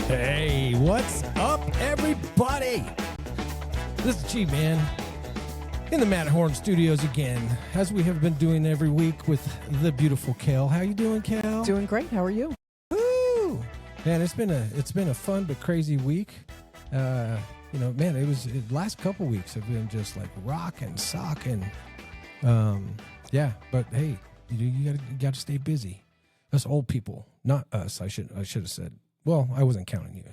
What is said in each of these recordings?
Hey, what's up, everybody? This is G-Man in the Matterhorn Studios again, as we have been doing every week with the beautiful Kel. How you doing, Kel? Doing great. How are you? Woo! Man, it's been a fun but crazy week. Man, the last couple weeks have been just like rocking, socking. Yeah, but hey, you got to stay busy. Us old people, not us. I should have said. Well, I wasn't counting you.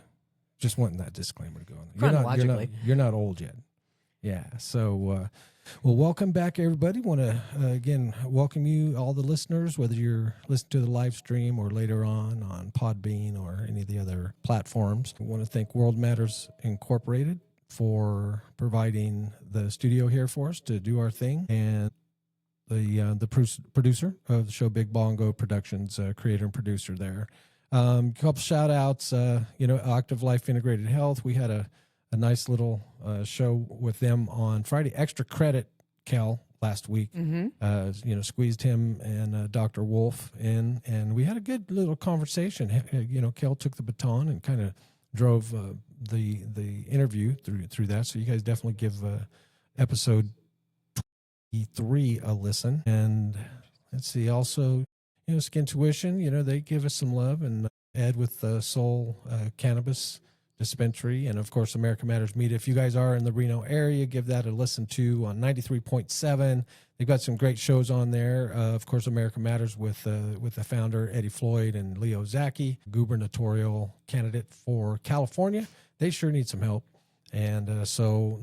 Just wanting that disclaimer to go on. Chronologically. You're not old yet. Yeah. So, well, welcome back, everybody. Want to again welcome you, all the listeners, whether you're listening to the live stream or later on Podbean or any of the other platforms. I want to thank World Matters Incorporated for providing the studio here for us to do our thing, and the producer of the show, Big Bongo Productions, creator and producer there. Couple shout outs, Active Life Integrated Health. We had a nice little show with them on Friday. Extra credit, Kel, last week. Mm-hmm. Squeezed him and Dr. Wolf in, and we had a good little conversation. Kel took the baton and kind of drove the interview through that. So you guys definitely give episode 23 a listen. And let's see, also, Skin Tuition, they give us some love, and Ed with Soul Cannabis Dispensary, and of course America Matters Media. If you guys are in the Reno area, give that a listen to on 93.7. They've got some great shows on there. Of course, America Matters with the founder Eddie Floyd and Leo Zaki, gubernatorial candidate for California. They sure need some help. And so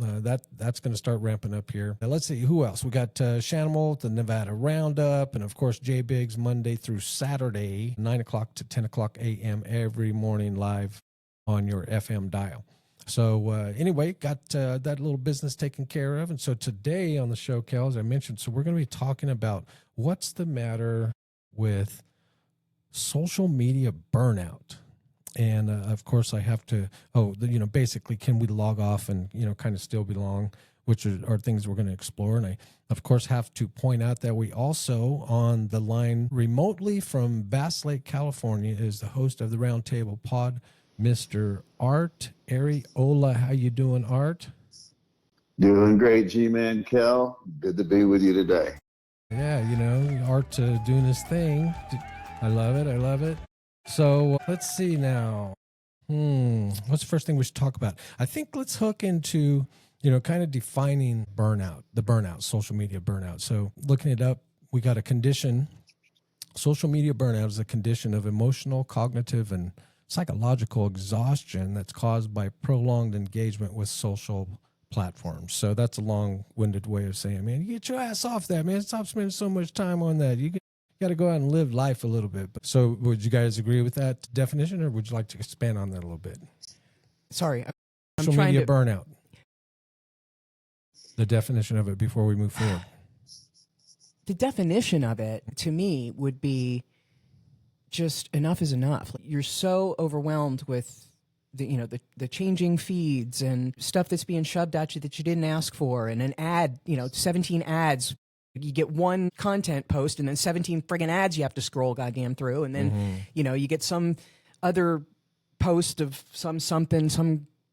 that's going to start ramping up here. Now, let's see, who else? We got Shanimal, the Nevada Roundup, and, of course, J Biggs Monday through Saturday, 9 o'clock to 10 o'clock a.m. every morning live on your FM dial. So anyway, got that little business taken care of. And so today on the show, Kel, as I mentioned, so we're going to be talking about what's the matter with social media burnout. And, of course, I have to, basically, can we log off and, kind of still belong, which are things we're going to explore. And I, of course, have to point out that we also, on the line remotely from Bass Lake, California, is the host of the Roundtable Pod, Mr. Art Ariola. How you doing, Art? Doing great, G-Man Kel. Good to be with you today. Yeah, Art doing his thing. I love it. So let's see now. What's the first thing we should talk about? I think let's hook into, kind of defining burnout, the burnout, social media burnout. So looking it up, we got a condition. Social media burnout is a condition of emotional, cognitive, and psychological exhaustion that's caused by prolonged engagement with social platforms. So that's a long-winded way of saying, man, you get your ass off that, man. Stop spending so much time on that. You got to go out and live life a little bit. So would you guys agree with that definition, or would you like to expand on that a little bit? Sorry, I'm social trying media to burnout. The definition of it before we move forward. The definition of it to me would be just enough is enough. You're so overwhelmed with the changing feeds and stuff that's being shoved at you that you didn't ask for, and an ad, 17 ads. You get one content post and then 17 friggin' ads you have to scroll goddamn through. And then, you get some other post of something,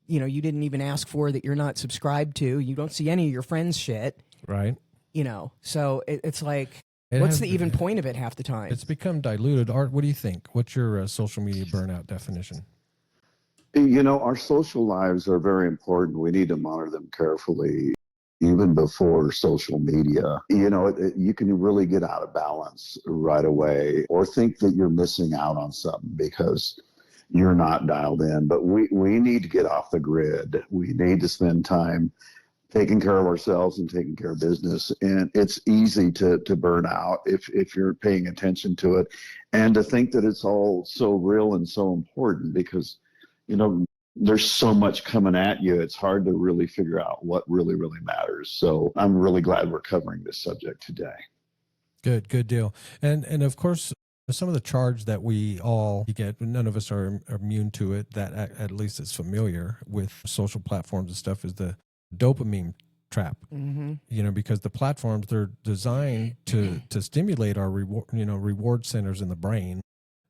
you didn't even ask for that you're not subscribed to. You don't see any of your friends' shit. Right. So it's like, what's the even point of it half the time? It's become diluted. Art, what do you think? What's your social media burnout definition? Our social lives are very important. We need to monitor them carefully. Even before social media, you can really get out of balance right away, or think that you're missing out on something because you're not dialed in. But we need to get off the grid. We need to spend time taking care of ourselves and taking care of business. And it's easy to burn out if you're paying attention to it, and to think that it's all so real and so important because, there's so much coming at you. It's hard to really figure out what really, really matters. So I'm really glad we're covering this subject today. Good deal. And of course, some of the charge that we all get, none of us are immune to it, that at least is familiar with social platforms and stuff, is the dopamine trap. Mm-hmm. Because the platforms, they're designed to stimulate our reward centers in the brain,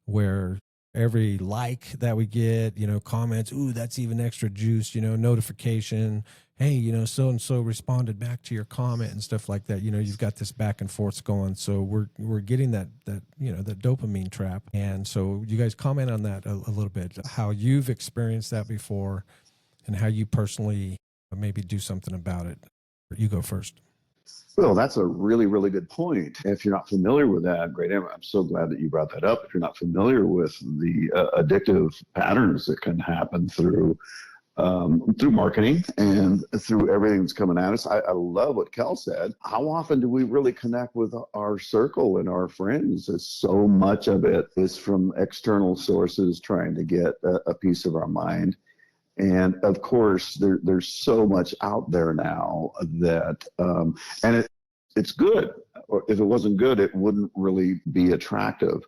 where every like that we get, comments, ooh, that's even extra juice, notification, hey, so and so responded back to your comment and stuff like that. You've got this back and forth going, so we're getting that that dopamine trap. And so you guys comment on that a little bit, how you've experienced that before and how you personally maybe do something about it. You go first. Well, that's a really, really good point. If you're not familiar with that, great. I'm so glad that you brought that up. If you're not familiar with the addictive patterns that can happen through marketing and through everything that's coming at us, I love what Kel said. How often do we really connect with our circle and our friends? So much of it is from external sources trying to get a piece of our mind. And of course, there's so much out there now that, and it's good. Or if it wasn't good, it wouldn't really be attractive.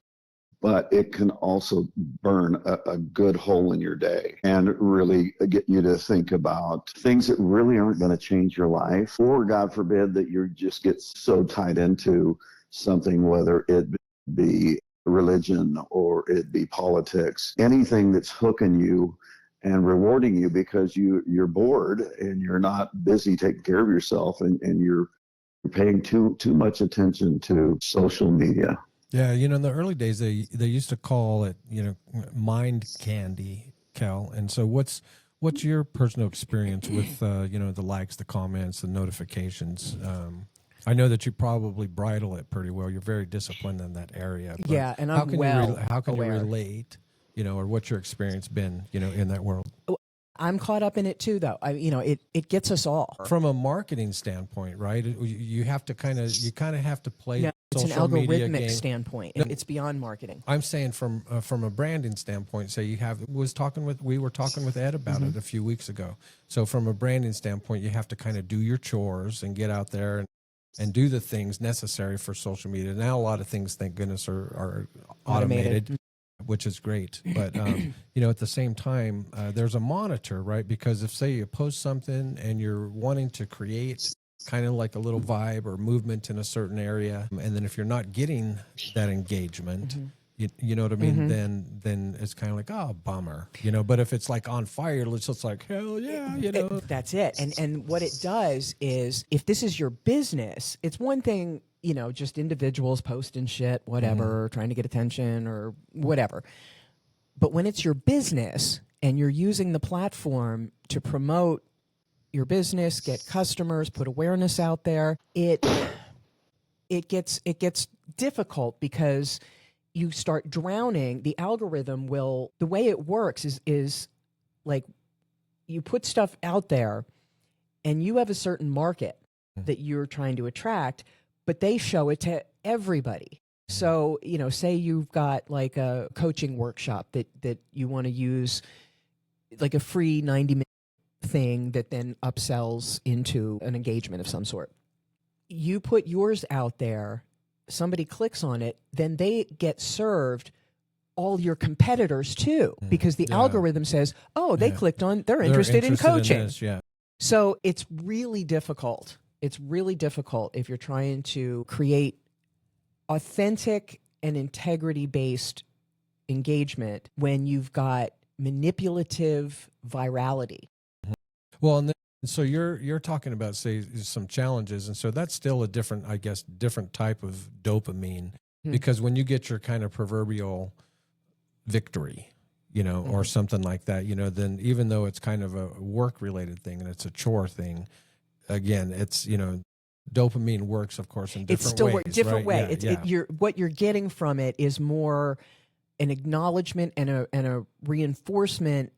But it can also burn a good hole in your day and really get you to think about things that really aren't going to change your life, or God forbid that you just get so tied into something, whether it be religion or it be politics, anything that's hooking you and rewarding you because you're bored and you're not busy taking care of yourself, and you're paying too much attention to social media. Yeah, in the early days they used to call it, mind candy, Kel. And so what's your personal experience with the likes, the comments, the notifications? I know that you probably bridle it pretty well. You're very disciplined in that area. But Yeah, and how I'm can well you aware. relate, or what's your experience been, in that world? I'm caught up in it too, though. It gets us all. From a marketing standpoint, right? You have to kind of have to play. No, it's an social media algorithmic game. standpoint. No, it's beyond marketing. I'm saying from a branding standpoint. Say we were talking with Ed about it a few weeks ago. So from a branding standpoint, you have to kind of do your chores and get out there and do the things necessary for social media. Now a lot of things, thank goodness, are automated. Which is great. But, at the same time, there's a monitor, right? Because if, say, you post something and you're wanting to create kind of like a little vibe or movement in a certain area, and then if you're not getting that engagement, you know what I mean? Then it's kind of like, oh, bummer, But if it's like on fire, it's just like, hell yeah, That's it. And what it does is, if this is your business, it's one thing, just individuals posting shit, whatever, trying to get attention or whatever. But when it's your business and you're using the platform to promote your business, get customers, put awareness out there, it gets difficult because you start drowning. The algorithm the way it works is like, you put stuff out there and you have a certain market that you're trying to attract, but they show it to everybody. So, say you've got like a coaching workshop that you want to use, like a free 90-minute thing that then upsells into an engagement of some sort. You put yours out there, somebody clicks on it, then they get served all your competitors too, because the algorithm says, oh, they clicked on, they're interested in coaching. In this, yeah. So it's really difficult. It's really difficult if you're trying to create authentic and integrity-based engagement when you've got manipulative virality. Well, and then, so you're talking about, say, some challenges, and so that's still a different type of dopamine, because when you get your kind of proverbial victory, or something like that, then even though it's kind of a work-related thing and it's a chore thing, again, it's, dopamine works, of course, in different ways. It's still a different way. Yeah, What you're getting from it is more an acknowledgement and a reinforcement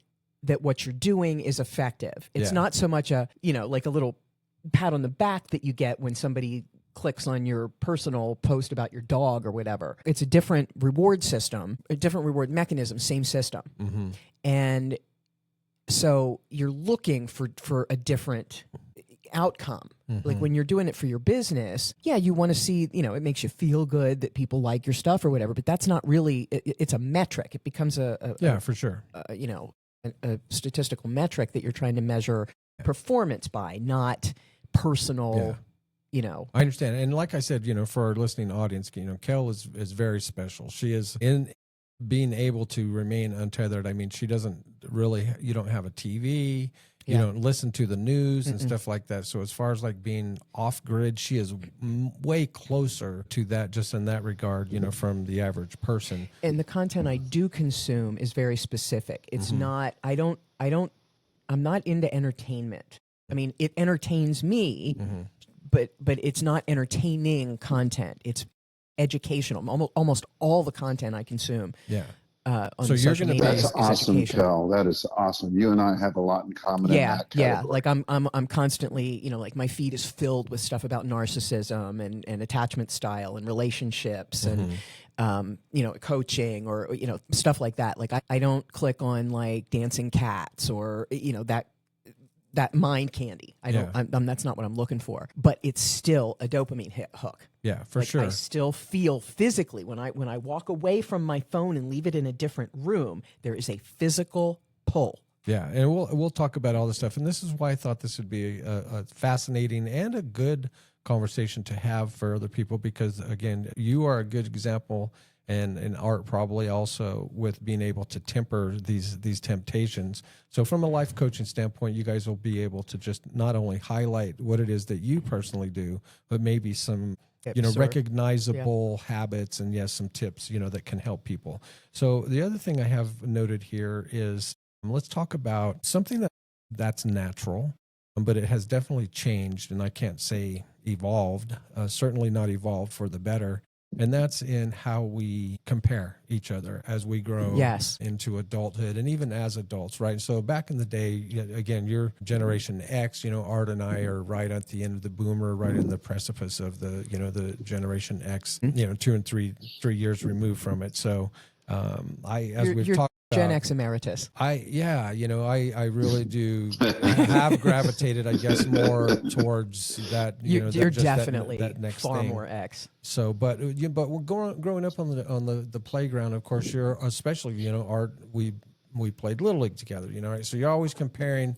that what you're doing is effective. It's not so much like a little pat on the back that you get when somebody clicks on your personal post about your dog or whatever. It's a different reward system, a different reward mechanism, same system. And so you're looking for a different outcome. Like when you're doing it for your business, you want to see, it makes you feel good that people like your stuff or whatever, but that's not really, it's a metric. It becomes for sure. A statistical metric that you're trying to measure performance by, not personal, I understand. And like I said, for our listening audience, Kel is very special. She is being able to remain untethered. I mean, she doesn't really, you don't have a TV, you Yeah. don't listen to the news and stuff like that. So as far as like being off grid, she is way closer to that, just in that regard, you know, from the average person. And the content I do consume is very specific. It's not, I'm not into entertainment. I mean, it entertains me, but it's not entertaining content. It's educational. Almost all the content I consume. Yeah. On So you're social gonna media That's is awesome, educational. Kel. That is awesome. You and I have a lot in common in Yeah, that yeah. category. Like I'm constantly, you know, like my feed is filled with stuff about narcissism and attachment style and relationships and you know, coaching or, you know, stuff like that. Like I don't click on like dancing cats or, you know, that mind candy. I don't. Yeah. That's not what I'm looking for. But it's still a dopamine hook. Yeah, for Like, sure. I still feel physically when I walk away from my phone and leave it in a different room. There is a physical pull. Yeah, and we'll talk about all this stuff, and this is why I thought this would be a fascinating and a good conversation to have for other people, because again, you are a good example, and Art probably also, with being able to temper these temptations. So from a life coaching standpoint, you guys will be able to just not only highlight what it is that you personally do, but maybe some recognizable habits and some tips, that can help people. So the other thing I have noted here is, let's talk about something that's natural, but it has definitely changed, and I can't say evolved, certainly not evolved for the better. And that's in how we compare each other as we grow into adulthood and even as adults, right? So back in the day, again, you're Generation X, Art and I are right at the end of the boomer, right in the precipice of the Generation X, 2 and 3 years removed from it. So we've talked Gen X emeritus. I really do have gravitated, I guess, more towards that. You're definitely that next far thing. more X. So, but we're growing up on the playground. Of course, you're especially Art. We played Little League together. Right? So you're always comparing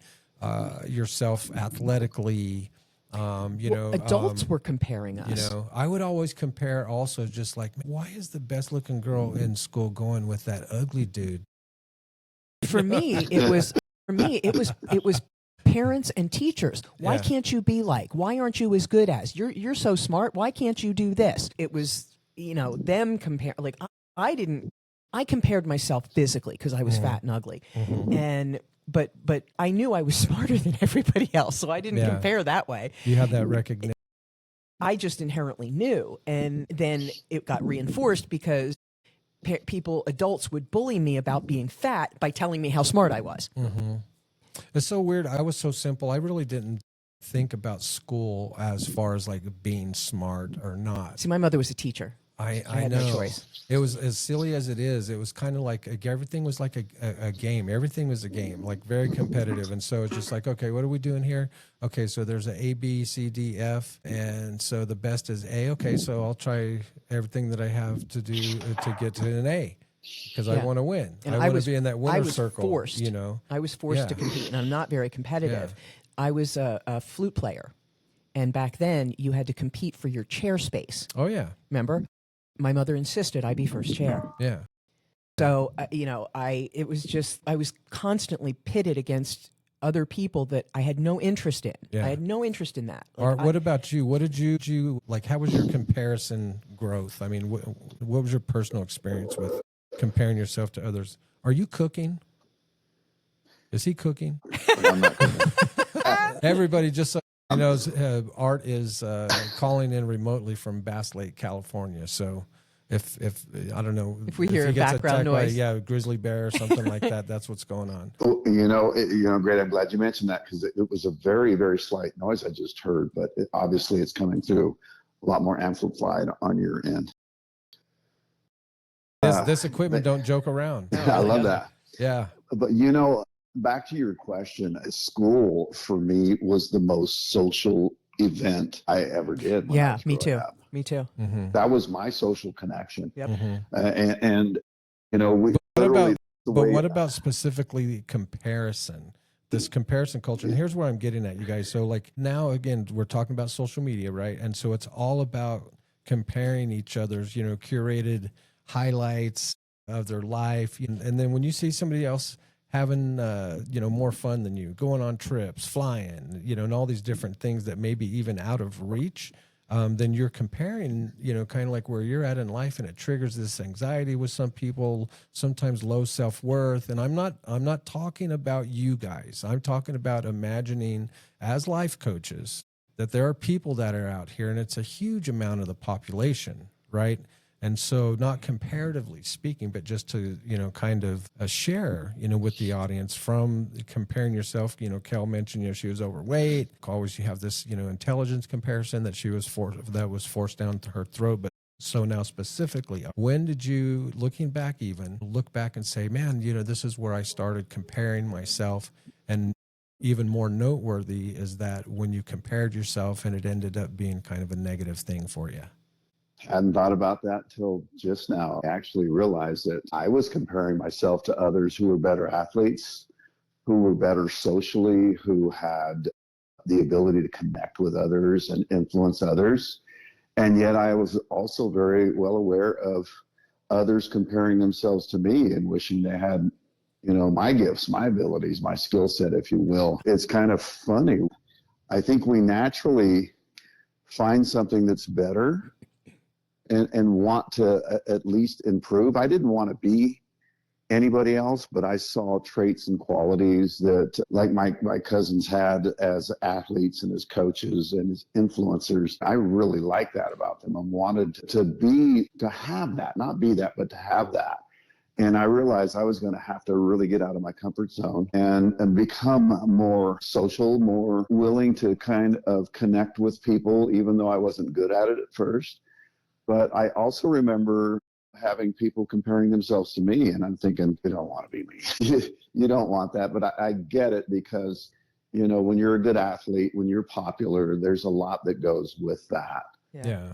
yourself athletically. Adults were comparing us. I would always compare also, just like, why is the best looking girl in school going with that ugly dude? For me, it was parents and teachers. Why can't you be like? Why aren't you as good as? You're so smart. Why can't you do this? It was, them compare. Like I compared myself physically because I was fat and ugly, but I knew I was smarter than everybody else, so I didn't compare that way. You have that recognition. I just inherently knew, and then it got reinforced because adults would bully me about being fat by telling me how smart I was. Mm-hmm. It's so weird. I was so simple. I really didn't think about school as far as like being smart or not. See, my mother was a teacher. I had know. no choice. It was as silly as it is. It was kind of like everything was like a game. Everything was a game, like very competitive. And so it's just like, okay, what are we doing here? Okay, so there's an A, B, C, D, F, and so the best is A. Okay, so I'll try everything that I have to do to get to an A because I want to win. And I want to be in that winner circle. Forced, I was forced to compete, and I'm not very competitive. I was a flute player, and back then you had to compete for your chair space. Oh yeah, remember? My mother insisted I be first chair. Yeah. So, I was constantly pitted against other people that I had no interest in. Yeah. I had no interest in that. Art, what about you? What did you like? How was your comparison growth? I mean, what was your personal experience with comparing yourself to others? Are you cooking? Is he cooking? I'm not cooking. Everybody just knows Art is calling in remotely from Bass Lake, California. So if I don't know if we hear he gets background attacked noise, by a grizzly bear or something like that, that's what's going on. Great. I'm glad you mentioned that because it was a very, very slight noise I just heard, but obviously it's coming through a lot more amplified on your end. This equipment don't joke around. I love that. Yeah. But back to your question, school for me was the most social event I ever did. When I was me growing too. up. Me too. Mm-hmm. That was my social connection. Yep. We what about specifically comparison? This comparison culture, and here's where I'm getting at, you guys. So like now, again, we're talking about social media, right? And so it's all about comparing each other's, curated highlights, of their life. And then when you see somebody else having, more fun than you, going on trips, flying, and all these different things that may be even out of reach, then you're comparing, kind of like where you're at in life, and it triggers this anxiety with some people, sometimes low self-worth. And I'm not talking about you guys. I'm talking about imagining as life coaches that there are people that are out here, and it's a huge amount of the population, right? And so not comparatively speaking, but just to, kind of share, with the audience from comparing yourself. Kel mentioned, she was overweight. Always you have this, intelligence comparison that that was forced down her throat. But so now specifically, when did you, look back and say, man, this is where I started comparing myself? And even more noteworthy is that when you compared yourself and it ended up being kind of a negative thing for you. Hadn't thought about that till just now. I actually realized that I was comparing myself to others who were better athletes, who were better socially, who had the ability to connect with others and influence others. And yet I was also very well aware of others comparing themselves to me and wishing they had, my gifts, my abilities, my skill set, if you will. It's kind of funny. I think we naturally find something that's better and want to at least improve. I didn't want to be anybody else, but I saw traits and qualities that, like my cousins had as athletes and as coaches and as influencers. I really liked that about them. I wanted to have that, not be that, but to have that. And I realized I was going to have to really get out of my comfort zone and become more social, more willing to kind of connect with people, even though I wasn't good at it at first. But I also remember having people comparing themselves to me, and I'm thinking, you don't want to be me. You don't want that. But I get it because, when you're a good athlete, when you're popular, there's a lot that goes with that. Yeah.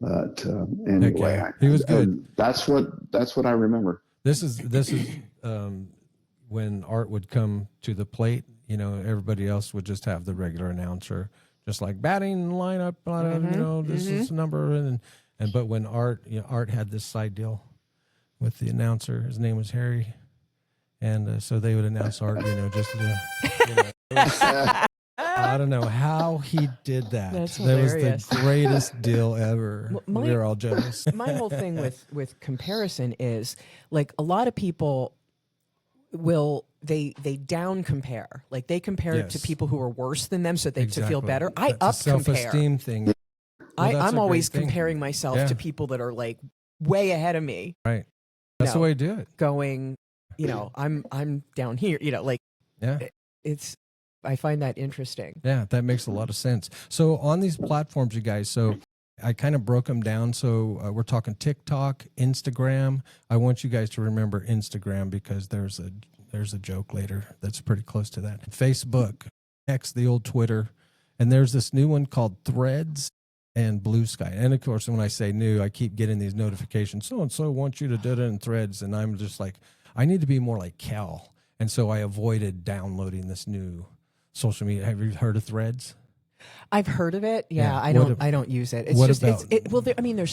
But anyway, he was good. That's what I remember. This is when Art would come to the plate. Everybody else would just have the regular announcer. Just like batting lineup, this is the number, and but when Art had this side deal with the announcer, his name was Harry, and so they would announce Art, I don't know how he did that. That's that hilarious. was the greatest deal ever. We were all jealous. My whole thing with comparison is, like, a lot of people will they down compare, like they compare it to people who are worse than them so they to feel better. I up compare. Self-esteem thing. I'm always comparing myself to people that are like way ahead of me. Right. That's the way to do it. Going, I'm down here. It's. I find that interesting. Yeah, that makes a lot of sense. So on these platforms, you guys, so I kind of broke them down. So we're talking TikTok, Instagram. I want you guys to remember Instagram because there's a joke later that's pretty close to that. Facebook, X, the old Twitter, and there's this new one called Threads and Blue Sky. And of course, when I say new, I keep getting these notifications. So-and-so wants you to do it in Threads. And I'm just like, I need to be more like Kel. And so I avoided downloading this new social media. Have you heard of Threads? I've heard of it. Yeah, I don't use it. It's there's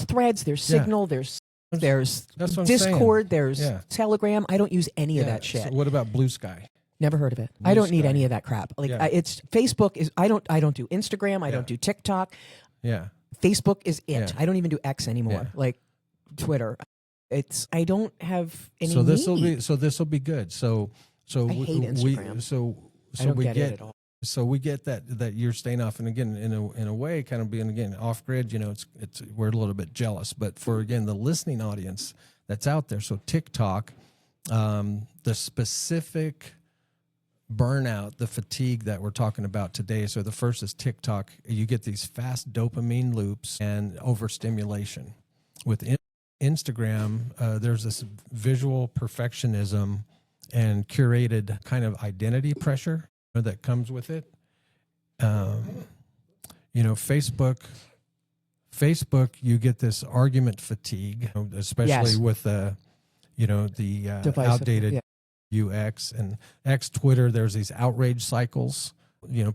Threads, there's Signal, there's Discord, there's Telegram. I don't use any of that shit. So what about Blue Sky? Never heard of it. I don't need any of that crap. Like it's Facebook is. I don't do Instagram. I don't do TikTok. Yeah. Facebook is it. Yeah. I don't even do X anymore. Yeah. Like Twitter. I don't have any. So this will be good. So I hate Instagram. I don't get it at all. So we get that you're staying off, and again, in a way, kind of being again off grid. It's we're a little bit jealous, but for again the listening audience that's out there. So TikTok, the specific burnout, the fatigue that we're talking about today. So the first is TikTok. You get these fast dopamine loops and overstimulation. With Instagram, there's this visual perfectionism and curated kind of identity pressure that comes with it. Facebook, you get this argument fatigue, especially with the outdated UX, and X, Twitter. There's these outrage cycles,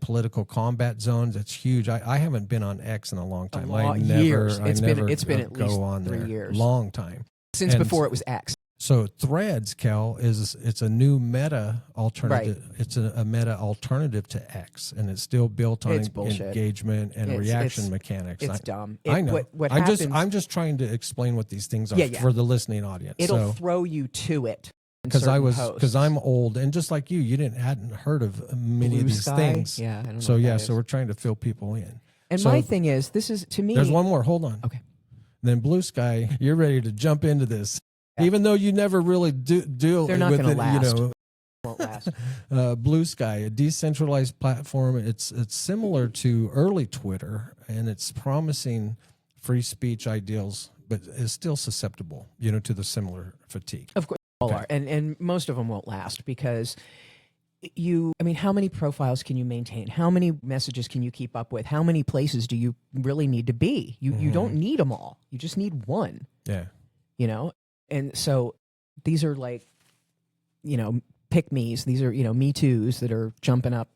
political combat zones. It's huge. I haven't been on X in a long time. Years. It's been at least 3 years. Long time. since before it was X. So Threads, Kel, it's a new meta alternative. Right. It's a meta alternative to X, and it's still built on engagement and reaction mechanics. It's dumb. I know. What I'm just trying to explain what these things are for the listening audience. It'll throw you to it. Because I'm old, and just like you hadn't heard of many of these things. Yeah, I don't know. So we're trying to fill people in. And my thing is, this is to me. There's one more. Hold on. Okay. Then Blue Sky, you're ready to jump into this. Even though you never really do They're not with gonna it, last. Won't last. Blue Sky, a decentralized platform. It's similar to early Twitter, and it's promising free speech ideals, but is still susceptible, to the similar fatigue. Of course, all are, and most of them won't last because how many profiles can you maintain? How many messages can you keep up with? How many places do you really need to be? You don't need them all. You just need one. Yeah. And so these are like, pick-me's. These are, Me Too's that are jumping up,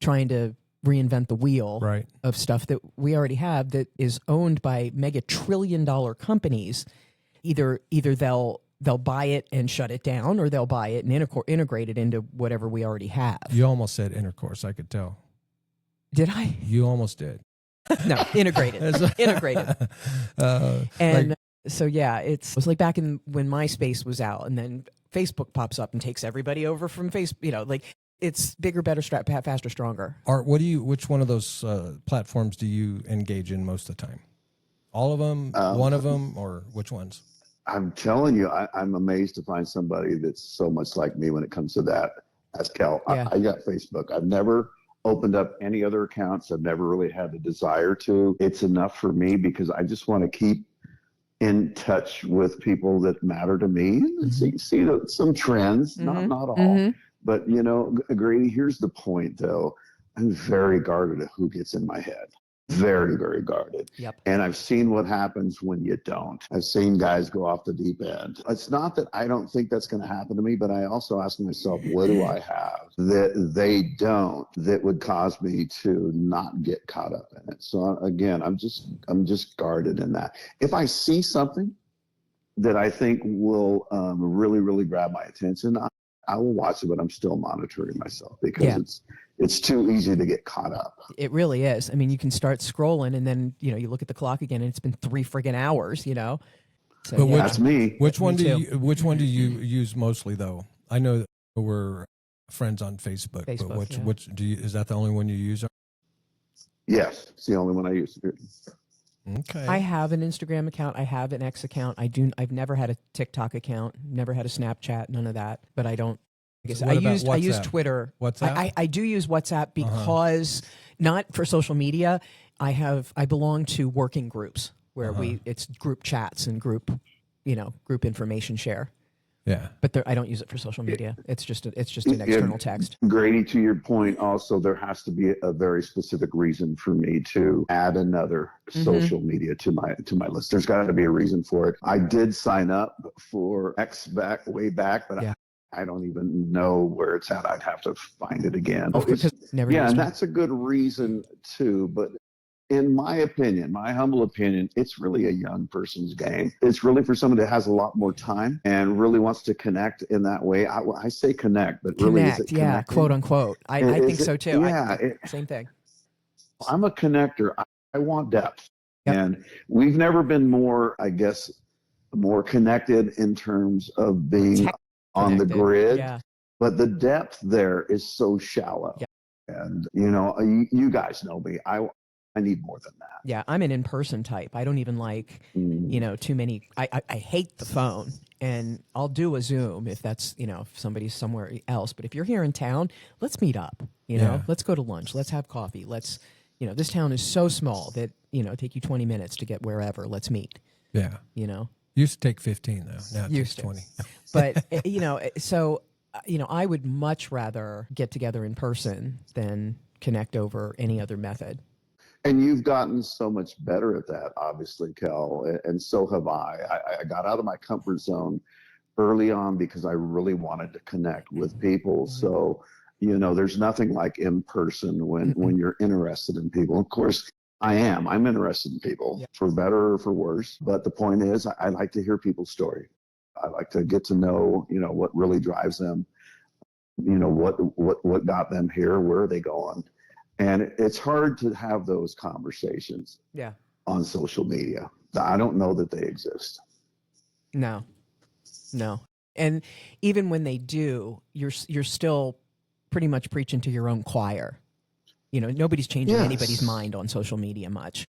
trying to reinvent the wheel of stuff that we already have that is owned by mega trillion-dollar companies. Either they'll buy it and shut it down, or they'll buy it and integrate it into whatever we already have. You almost said intercourse. I could tell. Did I? You almost did. No, integrated. Integrated. So yeah, it was like back when MySpace was out, and then Facebook pops up and takes everybody over from Facebook. It's bigger, better, faster, stronger. Art, which one of those platforms do you engage in most of the time? All of them, one of them, or which ones? I'm telling you, I'm amazed to find somebody that's so much like me when it comes to that. As Kel, I got Facebook. I've never opened up any other accounts. I've never really had the desire to. It's enough for me because I just want to keep in touch with people that matter to me. See some trends, not all, but Grady, here's the point though. I'm very guarded of who gets in my head. Very, very guarded. Yep. And I've seen what happens when you don't. I've seen guys go off the deep end. It's not that I don't think that's going to happen to me, but I also ask myself, what do I have that they don't that would cause me to not get caught up in it? So again, I'm just guarded in that. If I see something that I think will really, really grab my attention, I will watch it, but I'm still monitoring myself because it's too easy to get caught up. It really is. I mean, you can start scrolling and then, you look at the clock again and it's been 3 friggin' hours, So, but that's me. Which one do you use mostly though? I know we're friends on Facebook, but which is that the only one you use? Yes, it's the only one I use. Okay. I have an Instagram account. I have an X account. I've never had a TikTok account. Never had a Snapchat. None of that. But I don't. I use Twitter. WhatsApp? I do use WhatsApp because not for social media. I belong to working groups where it's group chats and group information share. Yeah, but I don't use it for social media. It's just an external text. Grady, to your point, also there has to be a very specific reason for me to add another social media to my list. There's got to be a reason for it. I did sign up for X way back, but I don't even know where it's at. I'd have to find it again. Oh, because never. Yeah, and that's a good reason too. But in my opinion, my humble opinion, it's really a young person's game. It's really for someone that has a lot more time and really wants to connect in that way. I say connect, but really is it connecting? Quote unquote. I think so too. Yeah. Same thing. I'm a connector. I want depth. Yep. And we've never been more, I guess, more connected in terms of being on the grid. Yeah. But the depth there is so shallow. Yeah. And, you guys know me. I need more than that. Yeah, I'm an in-person type. I don't even like, too many. I hate the phone, and I'll do a Zoom if that's, if somebody's somewhere else. But if you're here in town, let's meet up. Let's go to lunch. Let's have coffee. Let's, this town is so small that take you 20 minutes to get wherever. Let's meet. Yeah. Used to take 15 though. Now it takes 20. But so I would much rather get together in person than connect over any other method. And you've gotten so much better at that, obviously, Kel, and so have I. I got out of my comfort zone early on because I really wanted to connect with people. So, there's nothing like in person when you're interested in people. Of course, I am. I'm interested in people, for better or for worse. But the point is, I like to hear people's story. I like to get to know, what really drives them. What got them here? Where are they going? And it's hard to have those conversations. Yeah. On social media. I don't know that they exist. No. And even when they do, you're still pretty much preaching to your own choir. Nobody's changing anybody's mind on social media much.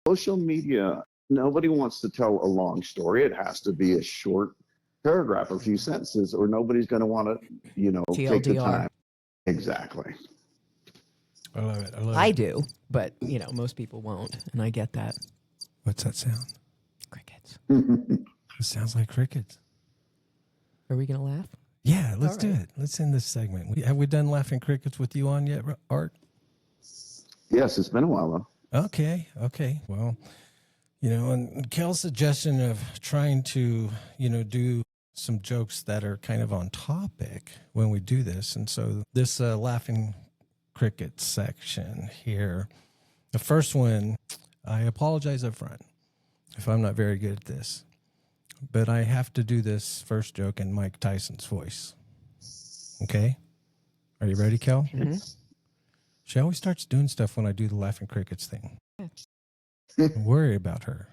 Social media, nobody wants to tell a long story. It has to be a short paragraph, a few sentences, or nobody's going to want to, take the time. Exactly. I love it. I do, but most people won't, and I get that. What's that sound? Crickets. It sounds like crickets. Are we gonna laugh? Yeah, let's do it. Let's end this segment. Have we done laughing crickets with you on yet, Art? Yes, it's been a while though. Okay. Well, and Kel's suggestion of trying to, do some jokes that are kind of on topic when we do this, and so this laughing cricket section here. The first one, I apologize up front if I'm not very good at this, but I have to do this first joke in Mike Tyson's voice. Okay? Are you ready, Kel? Mm-hmm. She always starts doing stuff when I do the laughing crickets thing. Don't worry about her.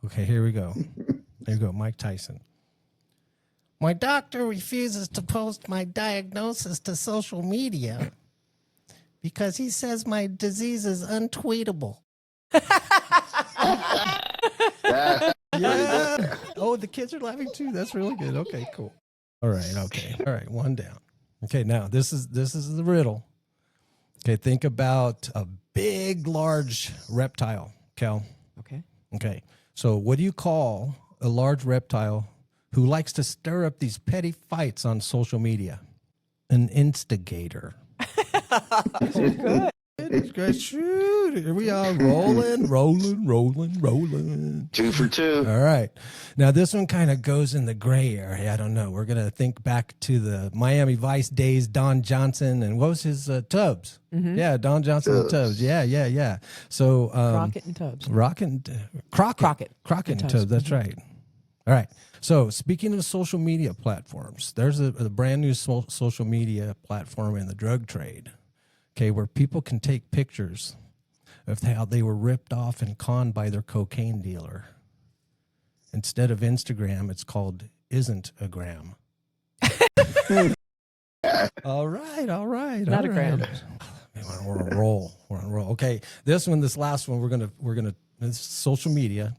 Okay, here we go. Here we go, Mike Tyson. My doctor refuses to post my diagnosis to social media because he says my disease is untweetable. Yeah. Oh, the kids are laughing too. That's really good. Okay, cool. All right. Okay. All right. One down. Okay. Now this is the riddle. Okay. Think about a big, large reptile, Kel. Okay. Okay. So what do you call a large reptile who likes to stir up these petty fights on social media? An instigator. Good. Shoot, here we are, rolling. 2 for 2. All right. Now, this one kind of goes in the gray area. I don't know. We're going to think back to the Miami Vice days, Don Johnson, and what was his Tubbs? Mm-hmm. Yeah, Don Johnson and Tubbs. Yeah. So Crockett and Tubbs. Crockett and Tubbs. That's right. All right. So speaking of social media platforms, there's a brand new social media platform in the drug trade. Okay, where people can take pictures of how they were ripped off and conned by their cocaine dealer. Instead of Instagram, it's called Isn't-A-Gram. All right. Not a gram. We're on a roll. Okay, this last one, we're gonna this is social media.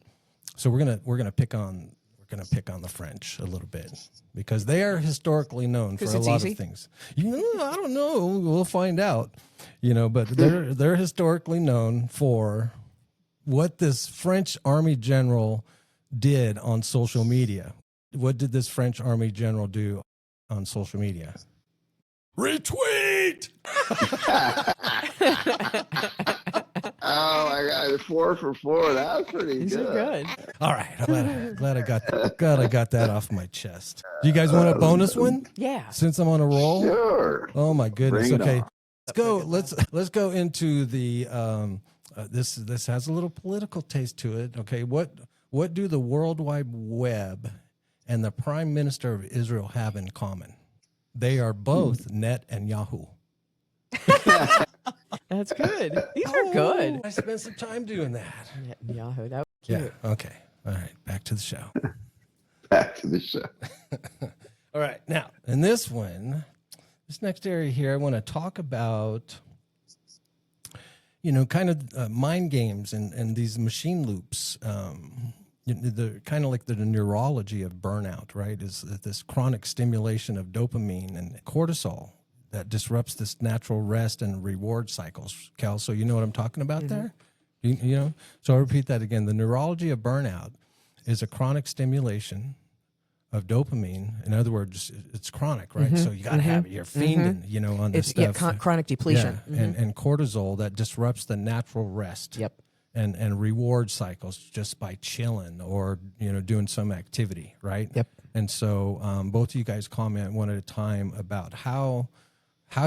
So we're gonna pick on the French a little bit because they are historically known for a lot of things. I don't know. We'll find out. But they're historically known for what this French army general did on social media. What did this French army general do on social media? Retweet. Oh my God, 4 for 4. That's pretty These good. are good. All right, glad I got that off my chest. Do you guys want a bonus one? Yeah. Since I'm on a roll. Sure. Oh my goodness. Bring it Okay, on. let's go into the this has a little political taste to it. Okay, what do the World Wide Web and the Prime Minister of Israel have in common? They are both Net and Yahoo. That's good. These are good. I spent some time doing that. Yahoo. That was cute. Yeah. Okay. All right. Back to the show. Back to the show. All right. Now, in this next area here, I want to talk about, kind of mind games and these machine loops. The kind of like the neurology of burnout, right? Is this chronic stimulation of dopamine and cortisol that disrupts this natural rest and reward cycles, Kel. So you know what I'm talking about there? So I'll repeat that again. The neurology of burnout is a chronic stimulation of dopamine. In other words, it's chronic, right? So you got to have it. You're fiending, on this stuff. Yeah, chronic depletion. Yeah, and cortisol that disrupts the natural rest. Yep. And reward cycles just by chilling or, doing some activity, right? Yep. And so both of you guys comment one at a time about how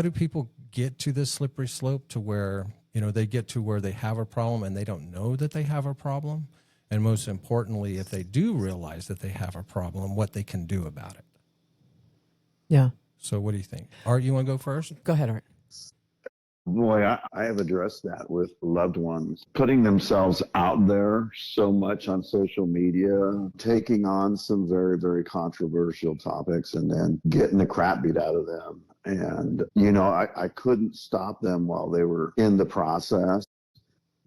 do people get to this slippery slope to where they get to where they have a problem and they don't know that they have a problem. And most importantly, if they do realize that they have a problem, what they can do about it. Yeah. So what do you think? Art, you want to go first? Go ahead, Art. Boy, I have addressed that with loved ones, putting themselves out there so much on social media, taking on some very, very controversial topics and then getting the crap beat out of them. And, I couldn't stop them while they were in the process.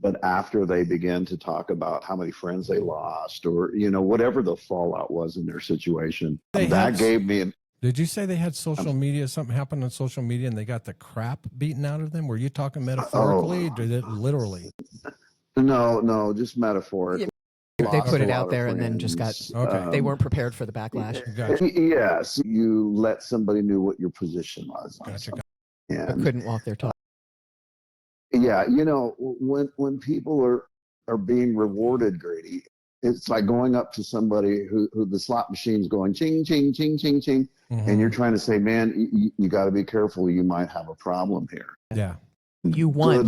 But after they began to talk about how many friends they lost or, whatever the fallout was in their situation, that gave me Did you say they had social media? Something happened on social media and they got the crap beaten out of them? Were you talking metaphorically? Or did it literally? No, just metaphorically. Yeah, they put it out there and then just got, they weren't prepared for the backlash. Gotcha. Yes, you let somebody know what your position was. Gotcha. But couldn't walk their talk. Yeah, when people are being rewarded, Grady, it's like going up to somebody who the slot machine's going ching, ching, ching, ching, ching, and you're trying to say, man, you got to be careful. You might have a problem here. Yeah. You won.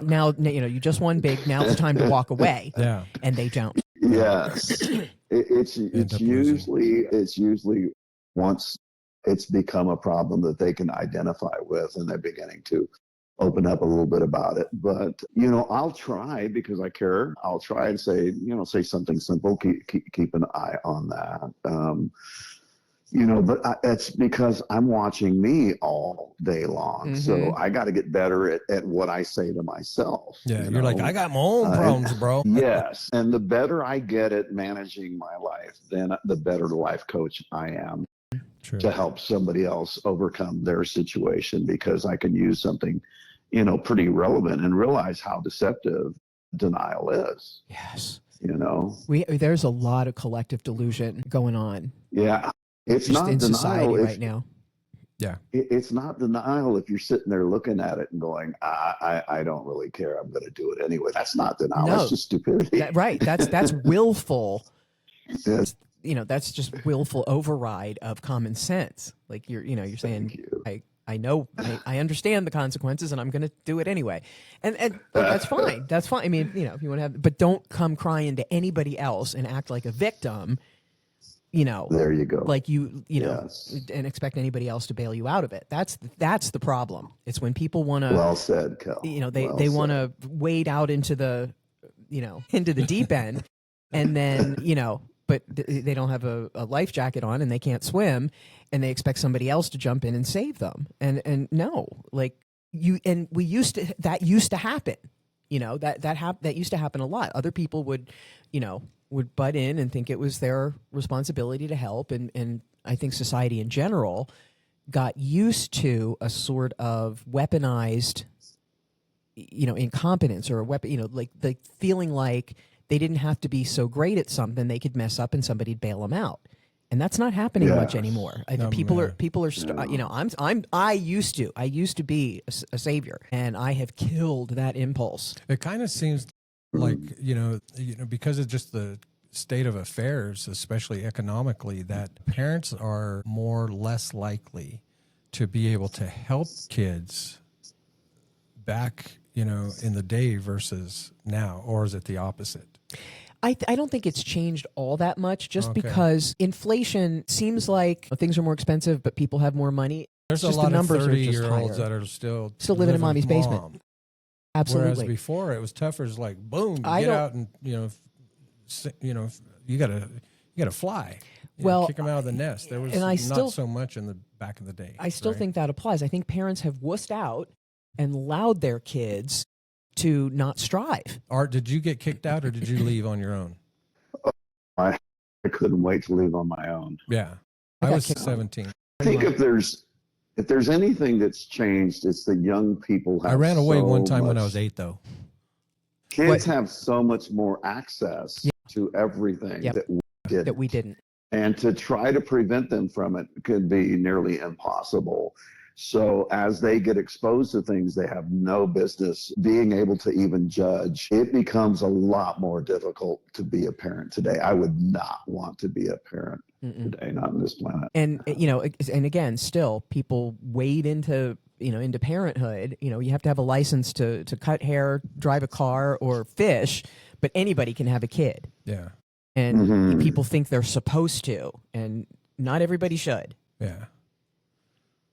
Now, you just won big. Now it's time to walk away. Yeah. And they don't. Yes. It's usually once it's become a problem that they can identify with and they're beginning to open up a little bit about it. But, I'll try because I care. I'll try and say, say something simple, keep an eye on that. But it's because I'm watching me all day long. Mm-hmm. So I got to get better at what I say to myself. Yeah. You're like, I got my own problems, bro. Yes. And the better I get at managing my life, then the better life coach I am. True. To help somebody else overcome their situation, because I can use something, pretty relevant and realize how deceptive denial is. Yes. There's a lot of collective delusion going on. Yeah. It's not in denial society right now. Yeah. It's not denial if you're sitting there looking at it and going, I don't really care. I'm going to do it anyway. That's not denial. No. That's just stupidity. Right. That's willful. Yes. That's just willful override of common sense. Like you're saying, I know, I understand the consequences and I'm going to do it anyway. And that's fine. That's fine. I mean, if you want to have, but don't come crying to anybody else and act like a victim, there you go. Like yes. And expect anybody else to bail you out of it. That's the problem. It's when people want to, well said, Kel. They want to wade out into the deep end and then, but they don't have a life jacket on and they can't swim and they expect somebody else to jump in and save them. And no, like that used to happen, that used to happen a lot. Other people would butt in and think it was their responsibility to help. And I think society in general got used to a sort of weaponized, incompetence or a weapon, like the feeling like they didn't have to be so great at something, they could mess up and somebody'd bail them out. And that's not happening much anymore. I think people are, I used to be a savior, and I have killed that impulse. It kind of seems like, because of just the state of affairs, especially economically, that parents are less likely to be able to help kids back, in the day versus now, or is it the opposite? I don't think it's changed all that much, just because inflation seems like things are more expensive, but people have more money. There's a lot of 30-year-olds that are still living in mommy's basement. Absolutely. Whereas before it was tougher. It's like, boom, get out and, you gotta fly. Kick them out of the nest. There was not so much in the back of the day. I still think that applies. I think parents have wussed out and allowed their kids to not strive. Art, did you get kicked out or did you leave on your own? I couldn't wait to leave on my own. Yeah. I was 17. I think if there's anything that's changed, it's the young people have. I ran away one time when I was 8, though. Kids have so much more access to everything that we didn't. And to try to prevent them from it could be nearly impossible. So as they get exposed to things they have no business being able to even judge, it becomes a lot more difficult to be a parent today. I would not want to be a parent today, not on this planet. And, and again, still people wade into into parenthood, you have to have a license to cut hair, drive a car, or fish, but anybody can have a kid. Yeah. And people think they're supposed to, and not everybody should. Yeah.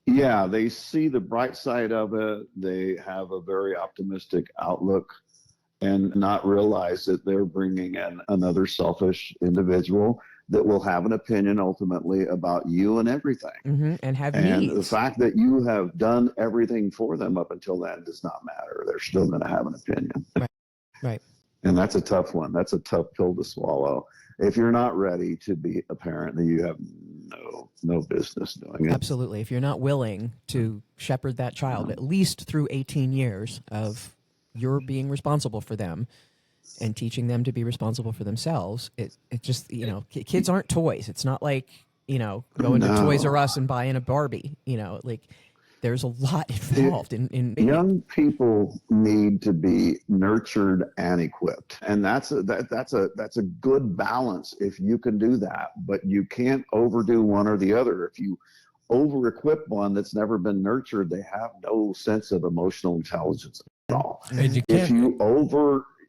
Yeah, they see the bright side of it. They have a very optimistic outlook and not realize that they're bringing in another selfish individual that will have an opinion ultimately about you and everything. And have And needs. the fact that you have done everything for them up until then does not matter. They're still going to have an opinion. Right. And that's a tough one. That's a tough pill to swallow. If you're not ready to be a parent, then you have no business doing it. Absolutely. If you're not willing to shepherd that child at least through 18 years of you're being responsible for them and teaching them to be responsible for themselves, it just, kids aren't toys. It's not like, going to Toys R Us and buying a Barbie, like there's a lot involved in young people need to be nurtured and equipped. And that's a good balance if you can do that, but you can't overdo one or the other. If you over equip one that's never been nurtured, they have no sense of emotional intelligence at all. And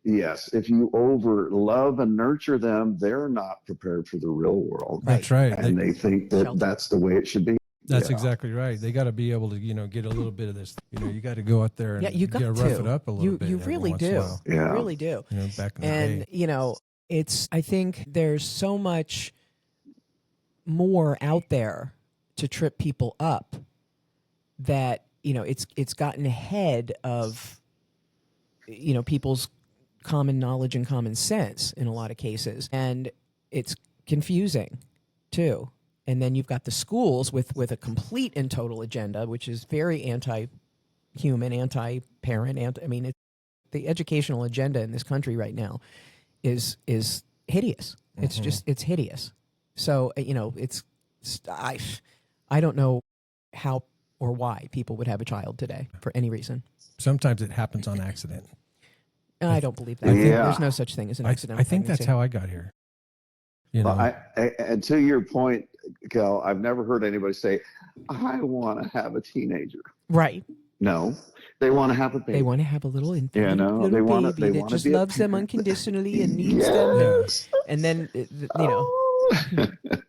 If you over love and nurture them, they're not prepared for the real world. That's right. And they think that that's the way it should be. That's exactly right. They got to be able to, get a little bit of this. You got to go out there and you got to rough it up a little bit. You really do. Yeah. You really do. Back in the day. And I think there's so much more out there to trip people up that it's gotten ahead of people's common knowledge and common sense in a lot of cases, and it's confusing too. And then you've got the schools with a complete and total agenda, which is very anti-human, anti-parent. The educational agenda in this country right now is hideous. It's just, it's hideous. So, I don't know how or why people would have a child today for any reason. Sometimes it happens on accident. I don't believe that. There's no such thing as an accidental I think pregnancy. that's how I got here. Well, and to your point, Kel, I've never heard anybody say, I want to have a teenager. Right. No, they want to have a baby. They want to have a little infant, they little want baby to that just be loves them unconditionally and needs them. Yes. And then,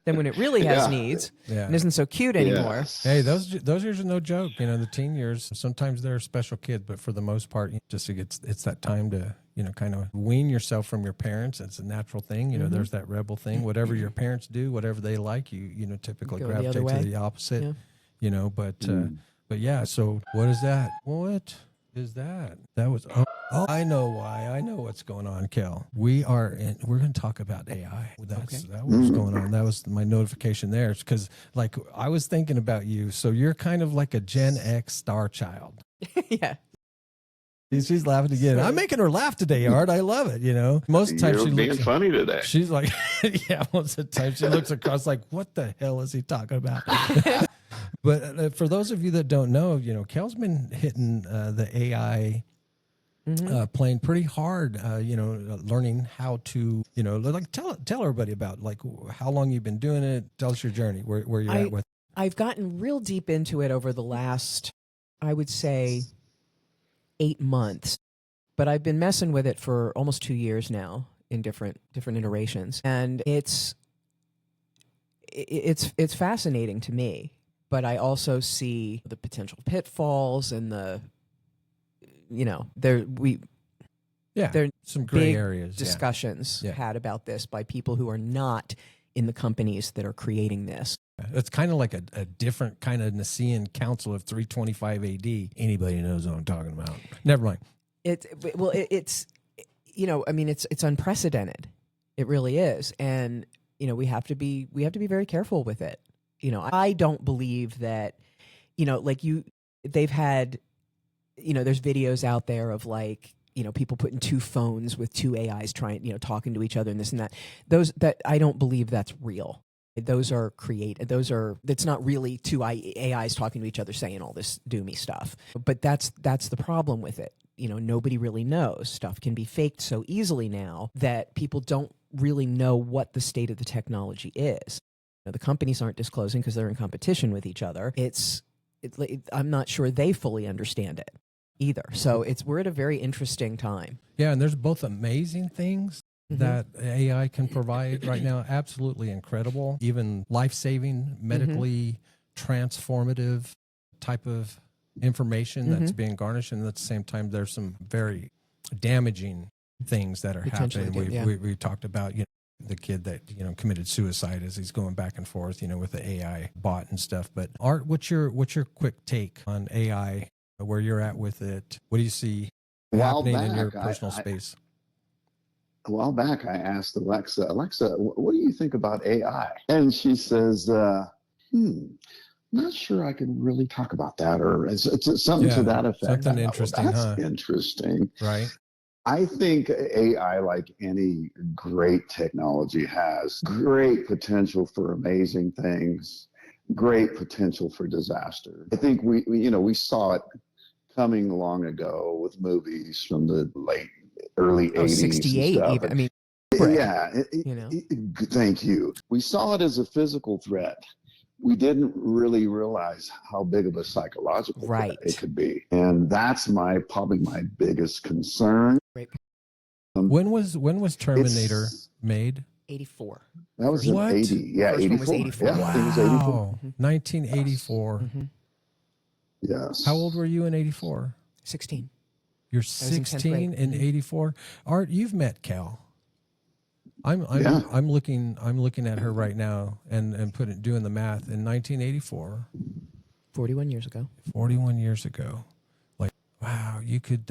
then when it really has needs and isn't so cute anymore. Yes. Hey, those years are no joke. The teen years, sometimes they're special kids, but for the most part, it's that time to, kind of wean yourself from your parents. It's a natural thing. There's that rebel thing. Whatever your parents do, whatever they like, you typically Go the gravitate other way. to the opposite. Yeah. But yeah. So what is that? What is that? That was. Oh, I know why. I know what's going on, Kel. We're going to talk about AI. That was going on. That was my notification there. It's because, I was thinking about you. So you're kind of like a Gen X star child. Yeah. She's laughing again. I'm making her laugh today, Art. I love it. Most of the time You're she being looks funny today. She's like, yeah. Most of the time she looks across like, what the hell is he talking about? But for those of you that don't know, Kel's been hitting the AI playing pretty hard. Learning how to, tell everybody about how long you've been doing it. Tell us your journey, where you're at with. I've gotten real deep into it over the last, I would say, 8 months, but I've been messing with it for almost 2 years now in different iterations, and it's fascinating to me. But I also see the potential pitfalls and there some gray big areas discussions had about this by people who are not in the companies that are creating this. It's kind of like a different kind of Nicene Council of 325 AD. Anybody knows what I'm talking about. Never mind. It's unprecedented. It really is. And, we have to be very careful with it. I don't believe that, they've had, there's videos out there of people putting 2 phones with 2 AIs trying, talking to each other and this and that. I don't believe that's real. Those are created. That's not really 2 AIs talking to each other saying all this doomy stuff. But that's the problem with it. Nobody really knows. Stuff can be faked so easily now that people don't really know what the state of the technology is. The companies aren't disclosing because they're in competition with each other. It's I'm not sure they fully understand it either. So we're at a very interesting time. Yeah, and there's both amazing things that AI can provide right now, absolutely incredible, even life-saving, medically transformative type of information that's being garnished, and at the same time there's some very damaging things that are happening. We talked about, the kid that committed suicide as he's going back and forth, with the AI bot and stuff. But Art, what's your quick take on AI? Where you're at with it? What do you see happening in your personal space? A while back, I asked Alexa, what do you think about AI? And she says, not sure I can really talk about that, or it's something to that effect. Something interesting, that's interesting. Right. I think AI, like any great technology, has great potential for amazing things, great potential for disaster. I think we saw it coming long ago with movies from the early 80s. 68 and stuff. even. I mean, thank you. We saw it as a physical threat. We didn't really realize how big of a psychological threat it could be. And that's probably my biggest concern. Right. When was Terminator made? 84. That was in 80. Yeah, First 84. one was 84. Yeah, Wow. it was 84. 1984. Yes. How old were you in 84? 16. You're 16 in 84. Art, you've met Kel. I'm looking at her right now and doing the math in 1984. 41 years ago. 41 years ago. Like, wow, you could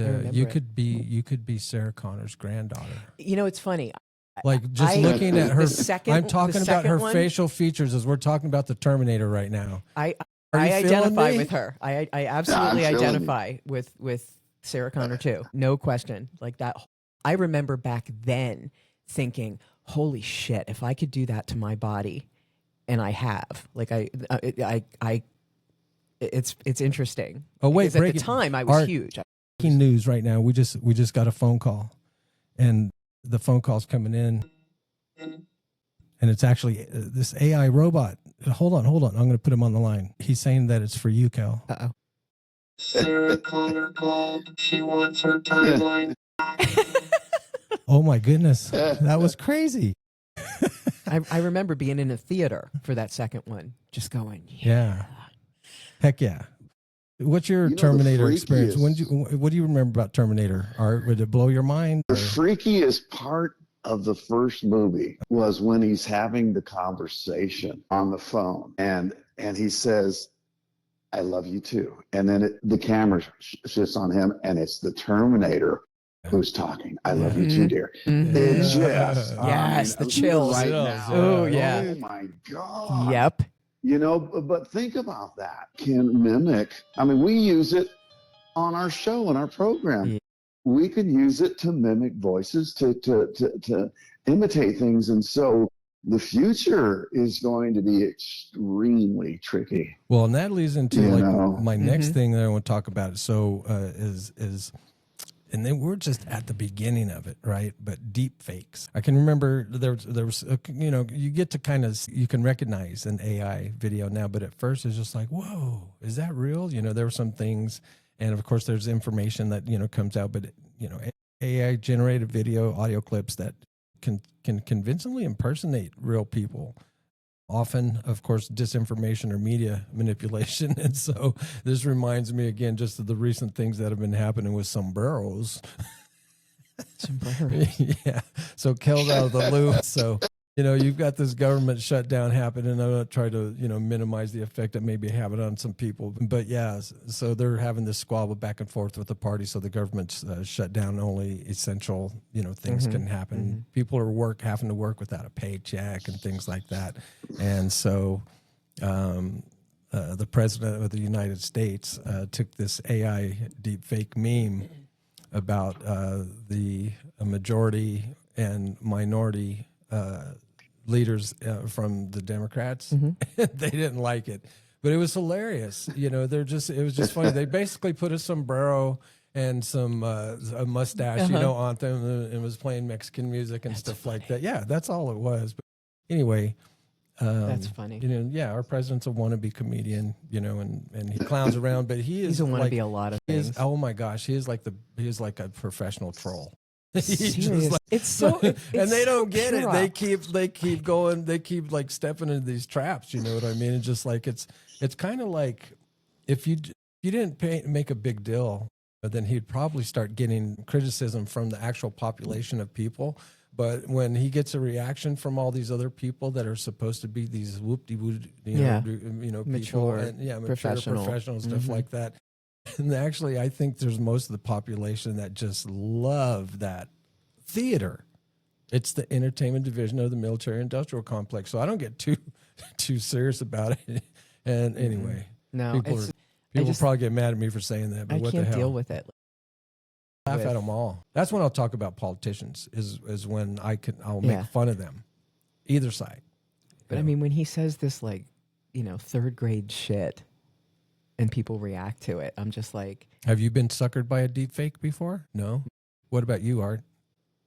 be Sarah Connor's granddaughter. It's funny. Like just looking at her, I'm talking about her one, facial features as we're talking about the Terminator right now. I identify with her. I absolutely identify with Sarah Connor too. No question. Like that. I remember back then thinking, holy shit, if I could do that to my body, and I have, it's interesting. Oh wait, at the time I was huge. Breaking news right now. We just got a phone call, and the phone call's coming in, and it's actually this AI robot. Hold on. I'm going to put him on the line. He's saying that it's for you, Kel. Uh-oh. Sarah Connor called. She wants her timeline. Oh my goodness, that was crazy. I remember being in a theater for that second one, just going, yeah. Heck yeah. What's your Terminator experience? What do you remember about Terminator? Art, would it blow your mind? The freakiest part of the first movie was when he's having the conversation on the phone, and he says, "I love you too," and then the camera shifts on him, and it's the Terminator who's talking. "I love you too, dear." It's just the chills right now. Oh yeah. Oh my God. Yep. But think about that. Can mimic. I mean, we use it on our show and our program. Yeah. We can use it to mimic voices, to imitate things, and so the future is going to be extremely tricky. Well, and that leads into my next thing that I want to talk about. So and then we're just at the beginning of it, right? But deep fakes. I can remember there was you get to you can recognize an AI video now, but at first it's just like, whoa, is that real? There were some things, and of course there's information that comes out, but AI generated video, audio clips that can convincingly impersonate real people. Often, of course, disinformation or media manipulation. And so this reminds me again just of the recent things that have been happening with sombreros. Sombreros. Yeah. So Kel's out of the loop. So, you've got this government shutdown happening. I'm not trying to, minimize the effect that maybe have it on some people. But yeah, so they're having this squabble back and forth with the party. So the government's shut down. Only essential, things can happen. People are having to work without a paycheck and things like that. And so the president of the United States took this AI deepfake meme about the majority and minority leaders from the Democrats. They didn't like it, but it was hilarious. It was just funny. They basically put a sombrero and some a mustache, on them, and was playing Mexican music and stuff like that. Yeah, that's all it was. But anyway, That's funny. You know, yeah, our president's a wannabe comedian, you know, and he clowns around, but he is He's a wannabe like, a lot of he things. is, oh my gosh, he is like a professional troll. He's just Serious. like, It's so, and it's they so don't get pure. it. They keep going. They keep like stepping into these traps. You know what I mean? It's just like it's kind of like if you didn't make a big deal, but then he'd probably start getting criticism from the actual population of people. But when he gets a reaction from all these other people that are supposed to be these whoop-de-woo, people, Mature, and mature professional. stuff like that. And actually, I think there's most of the population that just love that theater. It's the entertainment division of the military-industrial complex. So I don't get too serious about it. And anyway, No, people will probably get mad at me for saying that. But I what the can't hell? deal with it. Laugh at them all. That's when I'll talk about politicians. Is when I'll make fun of them, either side. But I mean, when he says this, like, third grade shit, and people react to it, I'm just like, have you been suckered by a deep fake before? No. What about you, Art?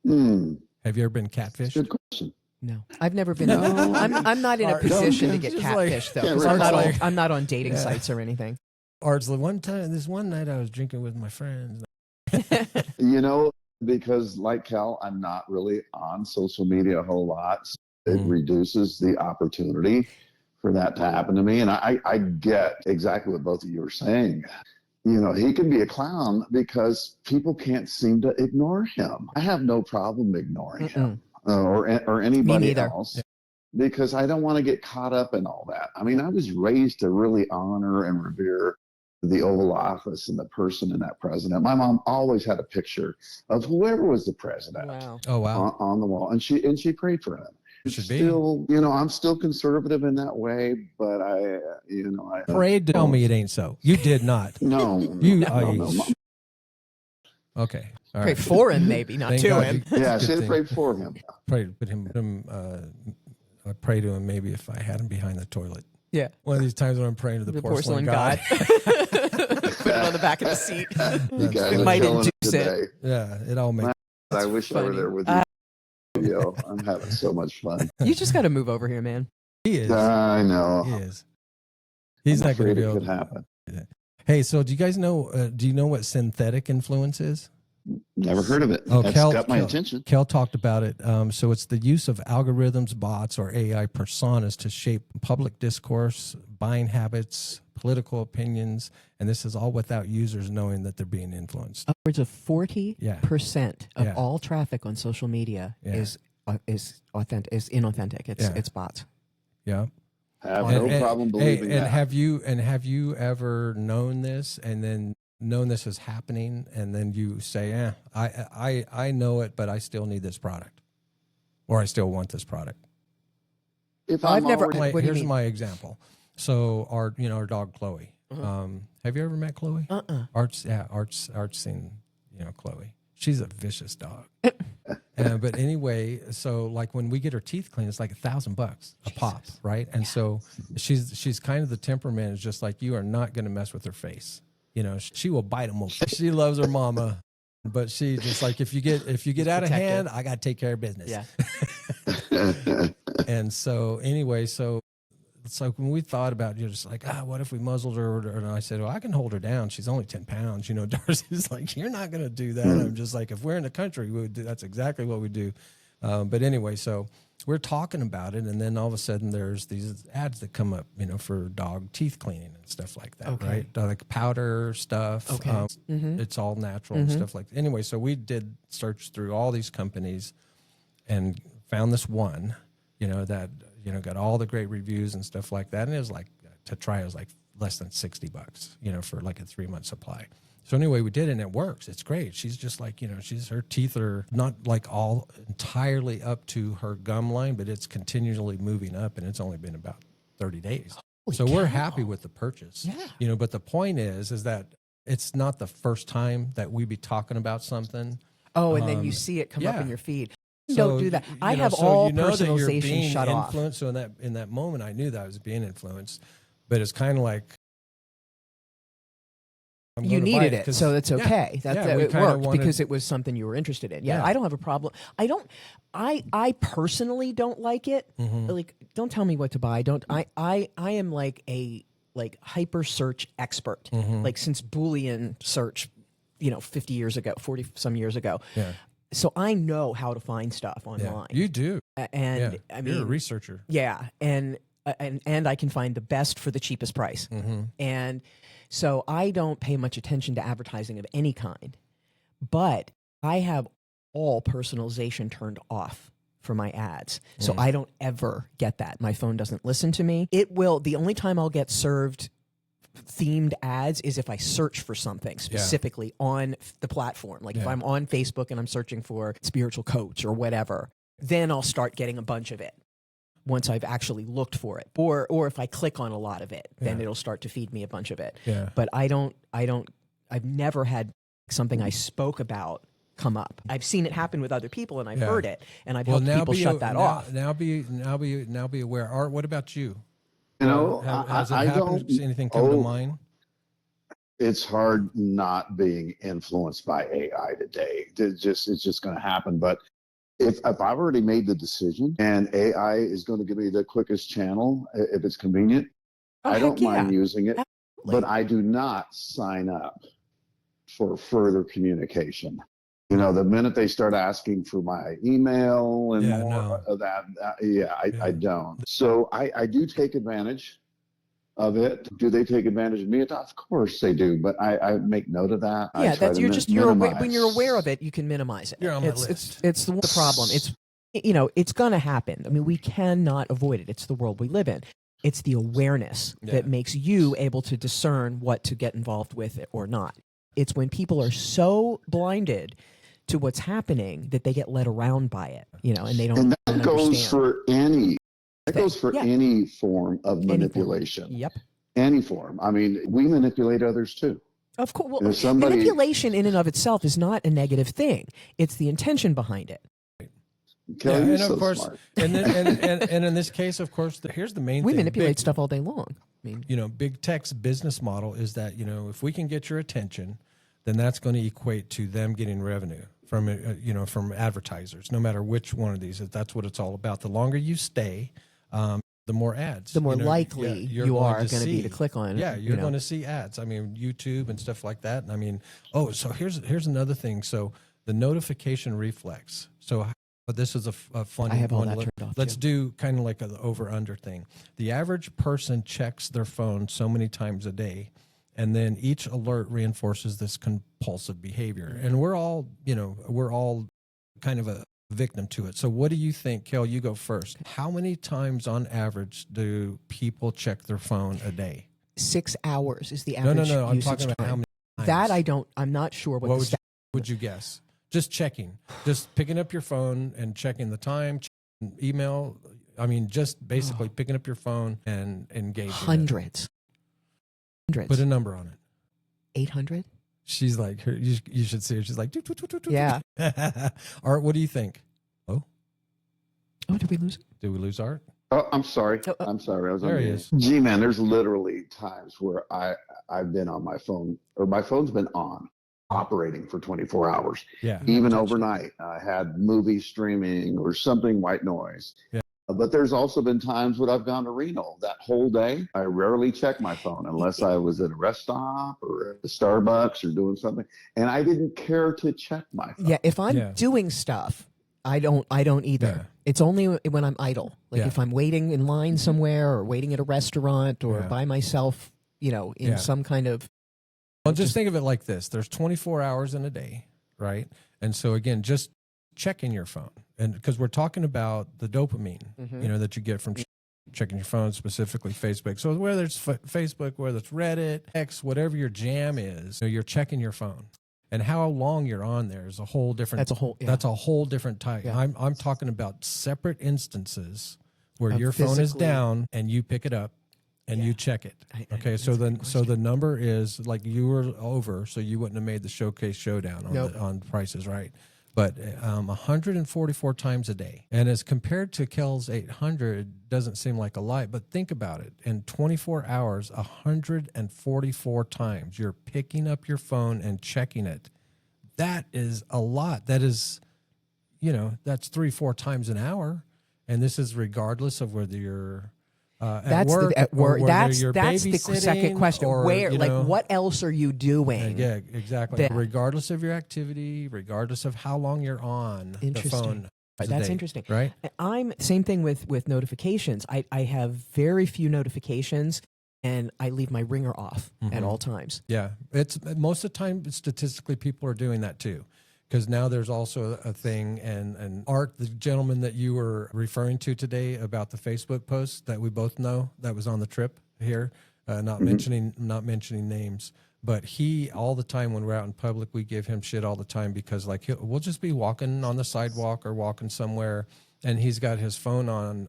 Have you ever been catfished? Good question. no, I've never been. I'm not in a Art, position to it's get just like- catfished though, Yeah, because right. I'm not on dating sites or anything. Art's the this one night I was drinking with my friends. Because like Kel, I'm not really on social media a whole lot. So it Mhm. reduces the opportunity for that to happen to me. And I get exactly what both of you are saying. He can be a clown because people can't seem to ignore him. I have no problem ignoring him or anybody neither. else because I don't want to get caught up in all that. I mean, I was raised to really honor and revere the Oval Office and the person in that president. My mom always had a picture of whoever was the president Wow. Oh wow. on the wall, and she prayed for him. Should be. Still, I'm still conservative in that way, but I Parade to tell me it ain't so. You did not. no, You okay. All Pray right. for him, maybe not Thank to God him. you- yeah, good she had thing. prayed for him. Pray put him. I'd pray to him maybe if I had him behind the toilet. Yeah. One of these times when I'm praying to the porcelain god. Put it on the back of the seat. You guys It are might killing induce it. today. Yeah, it all makes. I wish I were funny. there with you. Yo, I'm having so much fun. You just got to move over here, man. He is. I know. He is. He's I'm not going to afraid be it able could to happen. Hey, so do you guys know? Do you know what synthetic influence is? Never heard of it. Oh, That's Kel- got my Kel- attention. Kel talked about it. So it's the use of algorithms, bots, or AI personas to shape public discourse, buying habits, political opinions, and this is all without users knowing that they're being influenced. Upwards of 40% of Yeah. all traffic on social media Yeah. is authentic, is inauthentic. It's bots. Yeah. I have no problem believing and that. have you ever known this and then known this is happening and then you say, I know it, but I still need this product, or I still want this product. If I've I'm never- already- What do you Here's mean? my example. So our dog Chloe. Have you ever met Chloe? Art's seen Chloe. She's a vicious dog. But anyway, so like when we get her teeth cleaned, it's like $1,000 a pop, right? And so she's kind of the temperament is just like, you are not going to mess with her face. She will bite them. She loves her mama, but she just like if you get out of hand, I got to take care of business. Yeah. And so anyway, so it's like when we thought about just like, what if we muzzled her? And I said, well, I can hold her down. She's only 10 pounds. Darcy's like, you're not going to do that. I'm just like, if we're in the country, we would do. That's exactly what we do. But anyway, so we're talking about it. And then all of a sudden there's these ads that come up, for dog teeth cleaning and stuff like that, right? Like powder stuff. Okay. It's all natural and stuff like that. Anyway, so we did search through all these companies and found this one, that, got all the great reviews and stuff like that. And it was like, to try, it was like less than $60, for like a 3-month supply. So anyway, we did it and it works. It's great. She's just like, her teeth are not like all entirely up to her gum line, but it's continually moving up and it's only been about 30 days. So we're happy with the purchase. Yeah. But the point is that it's not the first time that we be talking about something. Oh, and then you see it come up in your feed. So, Don't do that. I have so all that you're personalization being shut off. influenced. So in that moment, I knew that I was being influenced, but it's kind of like You going to buy needed it, so that's okay. Yeah, we it kinda worked because it was something you were interested in. Yeah, Yeah. I don't have a problem. I personally don't like it. Mm-hmm. Like, don't tell me what to buy. I am like a hyper search expert. Mm-hmm. Like since Boolean search, 50 years ago, 40 some years ago. Yeah. So I know how to find stuff online. You do. And I mean, you're a researcher. yeah, and I can find the best for the cheapest price. Mm-hmm. And so I don't pay much attention to advertising of any kind, but I have all personalization turned off for my ads. So I don't ever get that. My phone doesn't listen to me. The only time I'll get served themed ads is if I search for something specifically on the platform. Like if I'm on Facebook and I'm searching for spiritual coach or whatever, then I'll start getting a bunch of it once I've actually looked for it. Or if I click on a lot of it, then it'll start to feed me a bunch of it. Yeah. But I've never had something I spoke about come up. I've seen it happen with other people and I've heard it, and I've helped people shut that off. Now be aware. Art, what about you? You know, Has it I happened? don't. Does anything come to mind? It's hard not being influenced by AI today. It's just going to happen. But if I've already made the decision and AI is going to give me the quickest channel, if it's convenient, I don't mind using it. Absolutely. But I do not sign up for further communication. You know, the minute they start asking for my email and more of that, I don't. So I do take advantage of it. Do they take advantage of me? Of course they do, but I make note of that. Yeah, when you're aware of it, you can minimize it. You're on my list. It's the problem. It's going to happen. I mean, we cannot avoid it. It's the world we live in. It's the awareness that makes you able to discern what to get involved with it or not. It's when people are so blinded to what's happening that they get led around by it, and they don't. And that goes understand. for any. That goes for any form of manipulation. Yep. Any form. I mean, we manipulate others too. Of course. Well, manipulation in and of itself is not a negative thing. It's the intention behind it. Kelly, and of course, and in this case, of course, here's the main thing. We manipulate stuff all day long. I mean, big tech's business model is that, if we can get your attention, then that's going to equate to them getting revenue from advertisers, no matter which one of these. That's what it's all about. The longer you stay, the more ads. The more likely you are going to be to click on. Yeah, you're going to see ads. I mean, YouTube and stuff like that. And I mean, so here's another thing. So the notification reflex. So this is a fun one. I have all that turned off. Let's do kind of like an over-under thing. The average person checks their phone so many times a day, and then each alert reinforces this compulsive behavior. And we're all kind of a victim to it. So what do you think, Kel? You go first. How many times on average do people check their phone a day? 6 hours is the average. No. I'm usage talking about time. how many times. That I'm not sure what the would you guess? Just checking, just picking up your phone and checking the time, checking email. I mean, just basically picking up your phone and engaging. Hundreds. Put a number on it. 800. She's like, you should see her. She's like, yeah. Art, what do you think? Oh, did we lose it? Did we lose Art? Oh, I'm sorry. I'm sorry. I was there on he mute. is. G-Man, there's literally times where I've been on my phone, or my phone's been on, operating for 24 hours. Yeah. Even overnight. I had movie streaming or something, white noise. Yeah. But there's also been times when I've gone to Reno that whole day. I rarely check my phone unless I was at a rest stop or at a Starbucks or doing something. And I didn't care to check my phone. Yeah, if I'm doing stuff, I don't either. Yeah. It's only when I'm idle. Like if I'm waiting in line somewhere or waiting at a restaurant or by myself, in some kind of. Well, just think of it like this. There's 24 hours in a day, right? And so again, just checking your phone. And because we're talking about the dopamine, that you get from checking your phone, specifically Facebook. So whether it's Facebook, whether it's Reddit, X, whatever your jam is, you're checking your phone. And how long you're on there is a whole different. That's a whole different type. Yeah. I'm talking about separate instances where your phone is down and you pick it up and you check it. Okay, so the number is like you were over, so you wouldn't have made the showcase showdown on on Price is Right. but 144 times a day. And as compared to Kel's 800, doesn't seem like a lot, but think about it. In 24 hours, 144 times you're picking up your phone and checking it. That is a lot. That is, that's 3-4 times an hour. And this is regardless of whether you're at work. That's you're the second question. or, what else are you doing? Yeah, exactly. Regardless of your activity, regardless of how long you're on the phone. That's interesting. Right? Same thing with notifications. I have very few notifications, and I leave my ringer off at all times. Yeah. It's most of the time, statistically, people are doing that too. Because now there's also a thing, and Art, the gentleman that you were referring to today about the Facebook post that we both know that was on the trip here, not mentioning names, but he all the time when we're out in public, we give him shit all the time because we'll just be walking on the sidewalk or walking somewhere, and he's got his phone on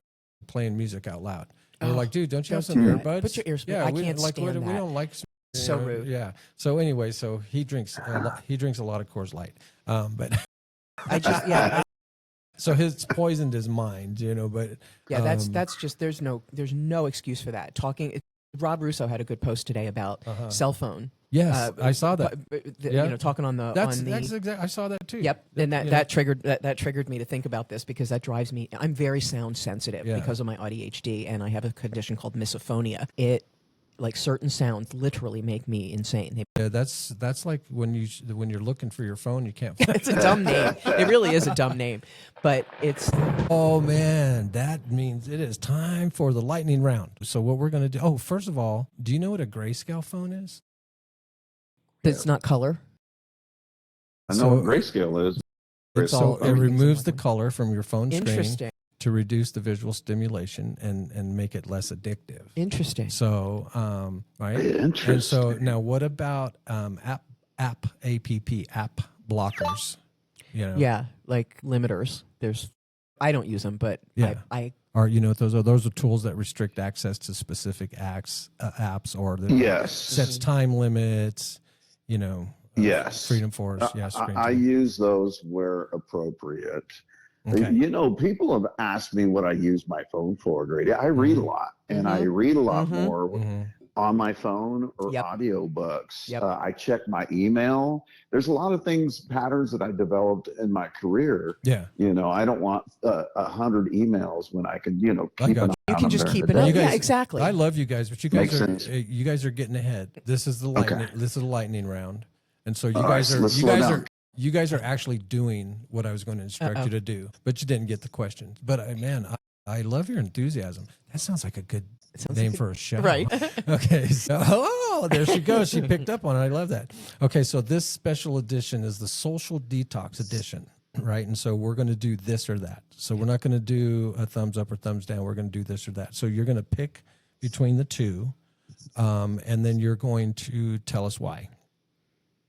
playing music out loud. And we're like, dude, don't you have some earbuds? Put your earbuds. Yeah, I can't stand that. We don't like. So rude. Yeah. So anyway, so he drinks a lot of Coors Light. But so it's poisoned his mind, but that's just there's no excuse for that. Rob Russo had a good post today about cell phone. Yes, I saw that. Talking on the that's exactly. I saw that too. Yep, and that triggered me to think about this because that drives me. I'm very sound sensitive because of my ADHD, and I have a condition called misophonia. Certain sounds literally make me insane. Yeah, that's like when you're looking for your phone, you can't find It's a dumb name. It really is a dumb name, but it's. Oh man, that means it is time for the lightning round. So what we're going to do? Oh, first of all, do you know what a grayscale phone is? It's not color. I know what grayscale is. It removes the color from your phone screen. Interesting. To reduce the visual stimulation and make it less addictive. Interesting. So, right. Interesting. And so now, what about app blockers? Yeah, like limiters. I don't use them, but I or those are tools that restrict access to specific apps or that sets time limits. Yes. Freedom Force. I use those where appropriate. Okay. People have asked me what I use my phone for, Grady. I read a lot, and I read a lot more on my phone or audiobooks. Yep. I check my email. There's a lot of patterns that I developed in my career. Yeah. I don't want 100 emails when I can, keep an eye. You can just keep it up. Yeah, exactly. I love you guys, but you guys are getting ahead. This is the lightning. Okay. This is the lightning round, and so you guys are actually doing what I was going to instruct you to do, but you didn't get the questions. But man, I love your enthusiasm. That sounds like a good name for a show. Right. Okay. So, there she goes. She picked up on it. I love that. Okay. So this special edition is the Social Detox edition, right? And so we're going to do this or that. So we're not going to do a thumbs up or thumbs down. We're going to do this or that. So you're going to pick between the two, and then you're going to tell us why.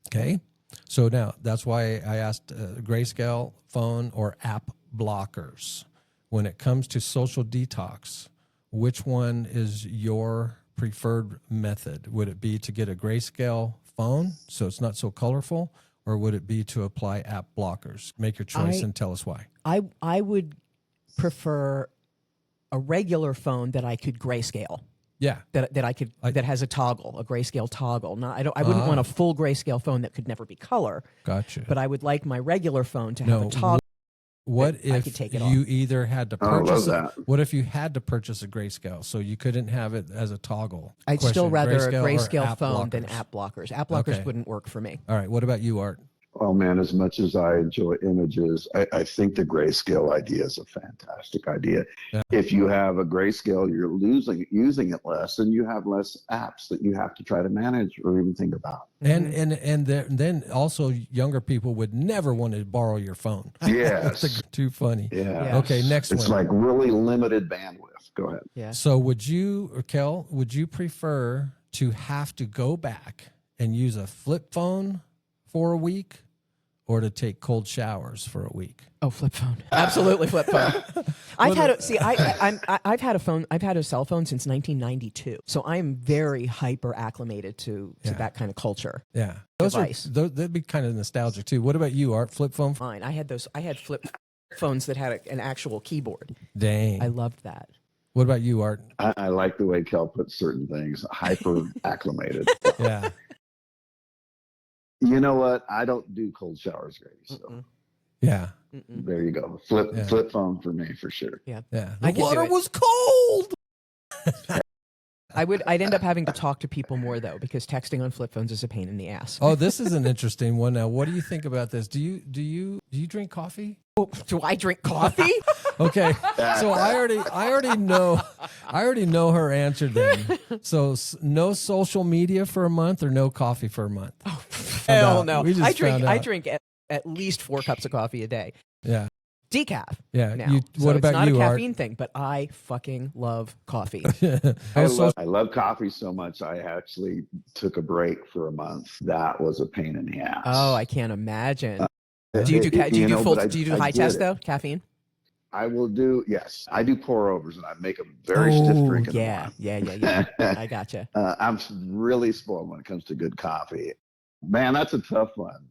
Okay. So now that's why I asked grayscale phone or app blockers. When it comes to social detox, which one is your preferred method? Would it be to get a grayscale phone so it's not so colorful, or would it be to apply app blockers? Make your choice and tell us why. I would prefer a regular phone that I could grayscale. Yeah, that I could that has a toggle, a grayscale toggle. I wouldn't want a full grayscale phone that could never be color. Gotcha. But I would like my regular phone to have a toggle. What if you either had to purchase what if you had to purchase a grayscale so you couldn't have it as a toggle? I'd still rather a grayscale phone than app blockers. App blockers wouldn't work for me. All right. What about you, Art? Oh man, as much as I enjoy images, I think the grayscale idea is a fantastic idea. Yeah. If you have a grayscale, you're using it less, and you have less apps that you have to try to manage or even think about. And then also younger people would never want to borrow your phone. Yes. Too funny. Yeah. Okay, next one. It's like really limited bandwidth. Go ahead. Yeah. So Kel, would you prefer to have to go back and use a flip phone for a week, or to take cold showers for a week? Oh, flip phone. Absolutely flip phone. I've had a cell phone since 1992. So I'm very hyper acclimated to that kind of culture. Yeah. Device. That'd be kind of nostalgic too. What about you, Art? Flip phone? Fine. I had flip phones that had an actual keyboard. Dang. I loved that. What about you, Art? I like the way Kel puts certain things, hyper acclimated. Yeah. You know what? I don't do cold showers, Grady. So Yeah. there you go. Flip phone for me for sure. Yeah. Yeah. I The can do water it. was cold. I'd end up having to talk to people more though, because texting on flip phones is a pain in the ass. Oh, this is an interesting one. Now, what do you think about this? Do you drink coffee? Do I drink coffee? Okay, so I already know her answer then. So no social media for a month or no coffee for a month. Hell no. We just I found drink at least 4 cups of coffee a day. Yeah. Decaf. Yeah. Now. What about it's not you, a Art? caffeine thing, but I fucking love coffee. I love coffee so much. I actually took a break for a month. That was a pain in the ass. Oh, I can't imagine. Do you do high test though? Caffeine? I will do, yes. I do pour overs and I make a very stiff drink in the morning. Yeah. I gotcha. I'm really spoiled when it comes to good coffee. Man, that's a tough one.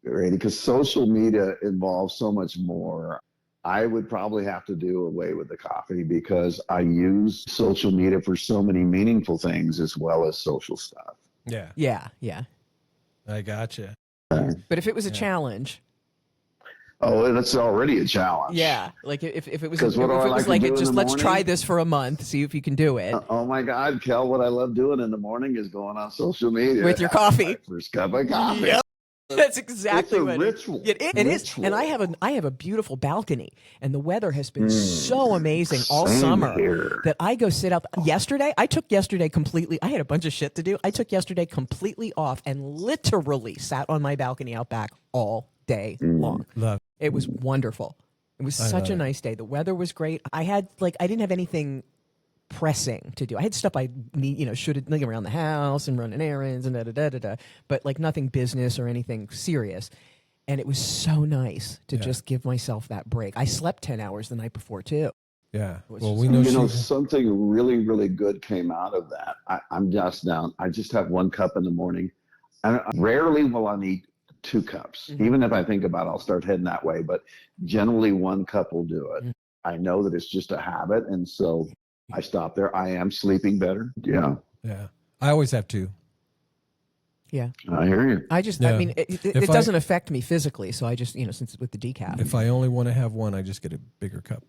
Because social media involves so much more. I would probably have to do away with the coffee because I use social media for so many meaningful things as well as social stuff. Yeah. Yeah. I gotcha. But if it was a challenge. Oh, and it's already a challenge. Yeah. Like if it was, let's try this for a month, see if you can do it. Oh my God, Kel, what I love doing in the morning is going on social media. With your coffee. My first cup of coffee. Yep. That's exactly what ritual. It is. And I have a beautiful balcony, and the weather has been so amazing all summer that I go sit out. I took yesterday completely. I had a bunch of shit to do. I took yesterday completely off and literally sat on my balcony out back all day long. Love. It was wonderful. It was such a nice day. The weather was great. I didn't have anything pressing to do. I had stuff I need, should around the house and running errands and but like nothing business or anything serious. And it was so nice to just give myself that break. I slept 10 hours the night before too. Yeah. Well, we know something really, really good came out of that. I'm just down. I just have 1 cup in the morning. Rarely will I need 2 cups. Even if I think about it, I'll start heading that way. But generally 1 cup will do it. I know that it's just a habit. And so I stop there. I am sleeping better. Yeah. Yeah. I always have 2. Yeah. I hear you. I mean, it doesn't affect me physically. So I just, since it's with the decaf. If I only want to have 1, I just get a bigger cup.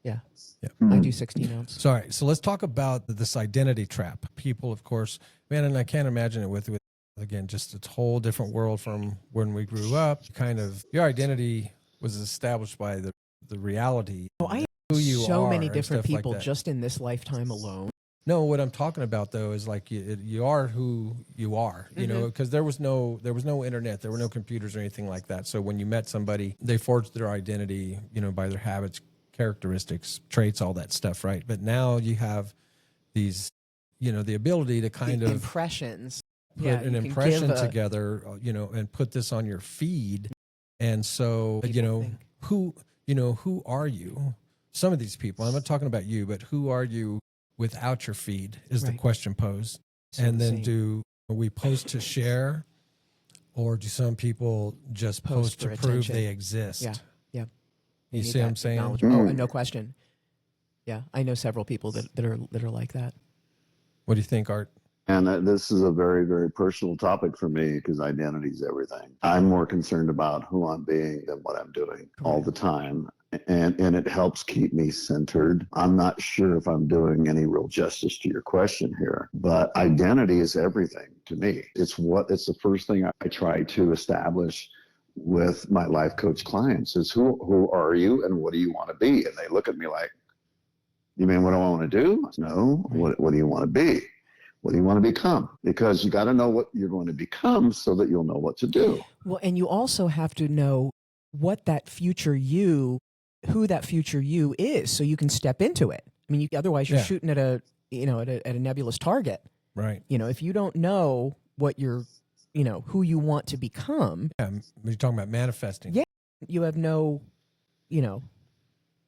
Yeah. Yeah. I do 16 ounce. Sorry. So let's talk about this identity trap. People, of course, man, and I can't imagine it with again, just a whole different world from when we grew up. Kind of your identity was established by the reality. Oh, I who you so are many different people like just in this lifetime alone. No, what I'm talking about though is like you are who you are, because there was no internet, there were no computers or anything like that. So when you met somebody, they forged their identity, by their habits, characteristics, traits, all that stuff, right? But now you have these, the ability to kind of impressions, put an impression together, and put this on your feed. And so, who are you? Some of these people, I'm not talking about you, but who are you without your feed is the question posed. So and then do we post to share, or do some people just post to prove they exist? Yeah. You see what I'm saying? Oh, no question. Yeah, I know several people that are like that. What do you think, Art? And this is a very, very personal topic for me because identity is everything. I'm more concerned about who I'm being than what I'm doing all the time. And it helps keep me centered. I'm not sure if I'm doing any real justice to your question here, but identity is everything to me. It's the first thing I try to establish with my life coach clients is who are you and what do you want to be? And they look at me like, you mean what do I want to do? No, what do you want to be? What do you want to become? Because you got to know what you're going to become so that you'll know what to do. Well, and you also have to know what that future you, who that future you is, so you can step into it. I mean, otherwise you're shooting at a nebulous target. Right. If you don't know what your who you want to become, Yeah, you're talking about manifesting. Yeah. you have no,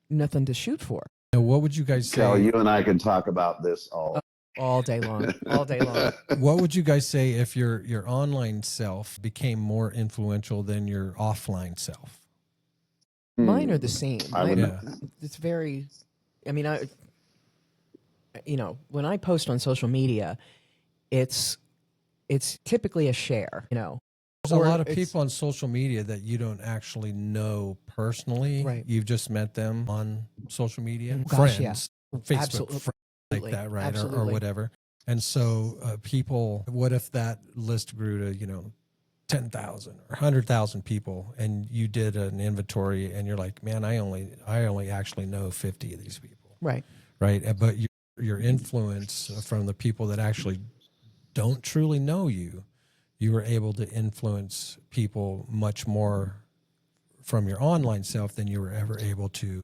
nothing to shoot for. Now, what would you guys say? Kel, you and I can talk about this All day long, all day long. What would you guys say if your online self became more influential than your offline self? Mine are the same. I would- Yeah. It's very, I mean, when I post on social media, it's typically a share, There's a or lot of it's- people on social media that you don't actually know personally. Right. You've just met them on social media. Gosh, Friends, yeah. Facebook Absolutely. friends like that, right? Or Absolutely. whatever. And so people, what if that list grew to, 10,000 or 100,000 people, and you did an inventory and you're like, man, I only actually know 50 of these people. Right. Right. But your influence from the people that actually don't truly know you, you were able to influence people much more from your online self than you were ever able to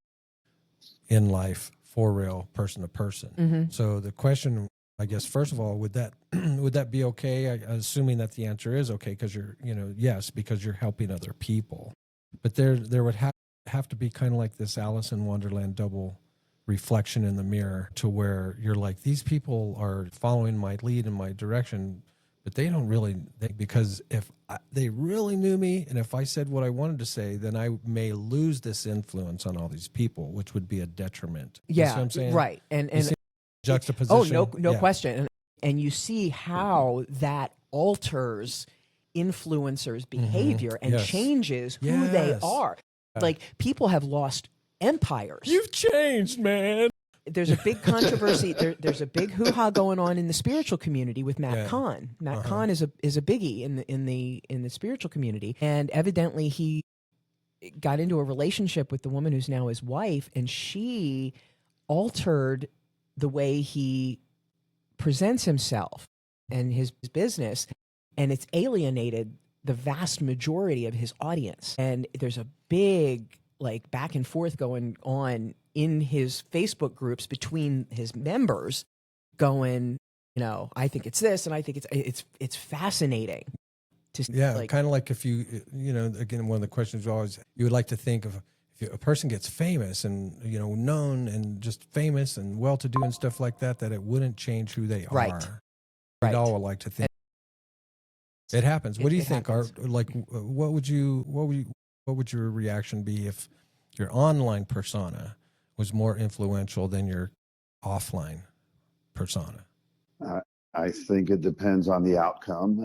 in life, for real, person to person. Mm-hmm. So the question, I guess, first of all, would that be okay? Assuming that the answer is okay, because yes, because you're helping other people. But there would have to be kind of like this Alice in Wonderland double reflection in the mirror, to where you're like, these people are following my lead in my direction, but they don't really, because if they really knew me, and if I said what I wanted to say, then I may lose this influence on all these people, which would be a detriment. You see Yeah. what I'm saying? Right. And Juxtaposition. no Yeah. question. And you see how that alters influencers' behavior and Yes. changes who they Yes. are. Like, people have lost empires. You've changed, man. There's a big controversy. There's a big hoo-ha going on in the spiritual community with Matt Yeah. Kahn. Matt Kahn is a biggie in the spiritual community, and evidently he got into a relationship with the woman who's now his wife, and she altered the way he presents himself and his business, and it's alienated the vast majority of his audience. And there's a big back and forth going on in his Facebook groups between his members, going, I think it's this, and I think it's fascinating to kind of like if you again, one of the questions you would like to think of, if a person gets famous and known and just famous and well-to-do and stuff like that, that it wouldn't change who they Right. are. Right. We'd all like to think it happens. What do you It think? happens. What would your reaction be if your online persona was more influential than your offline persona? I think it depends on the outcome.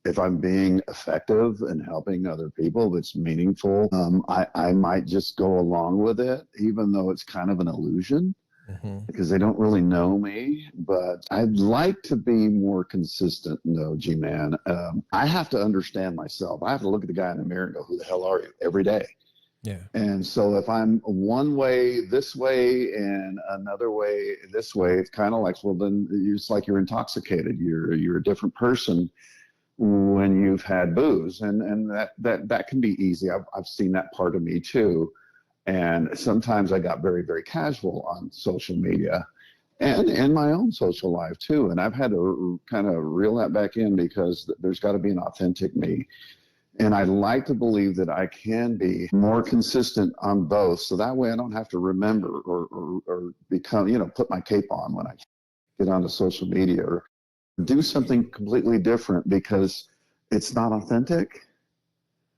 If I'm being effective and helping other people, if it's meaningful, I might just go along with it, even though it's kind of an illusion, because they don't really know me. But I'd like to be more consistent, though, G-Man. I have to understand myself. I have to look at the guy in the mirror and go, who the hell are you, every day? Yeah. And so if I'm one way this way and another way this way, it's kind of like, well, then it's like you're intoxicated. You're a different person when you've had booze, and that can be easy. I've seen that part of me too. And sometimes I got very, very casual on social media and in my own social life too. And I've had to kind of reel that back in, because there's got to be an authentic me. And I like to believe that I can be more consistent on both. So that way I don't have to remember or become, put my cape on when I get onto social media, or do something completely different because it's not authentic.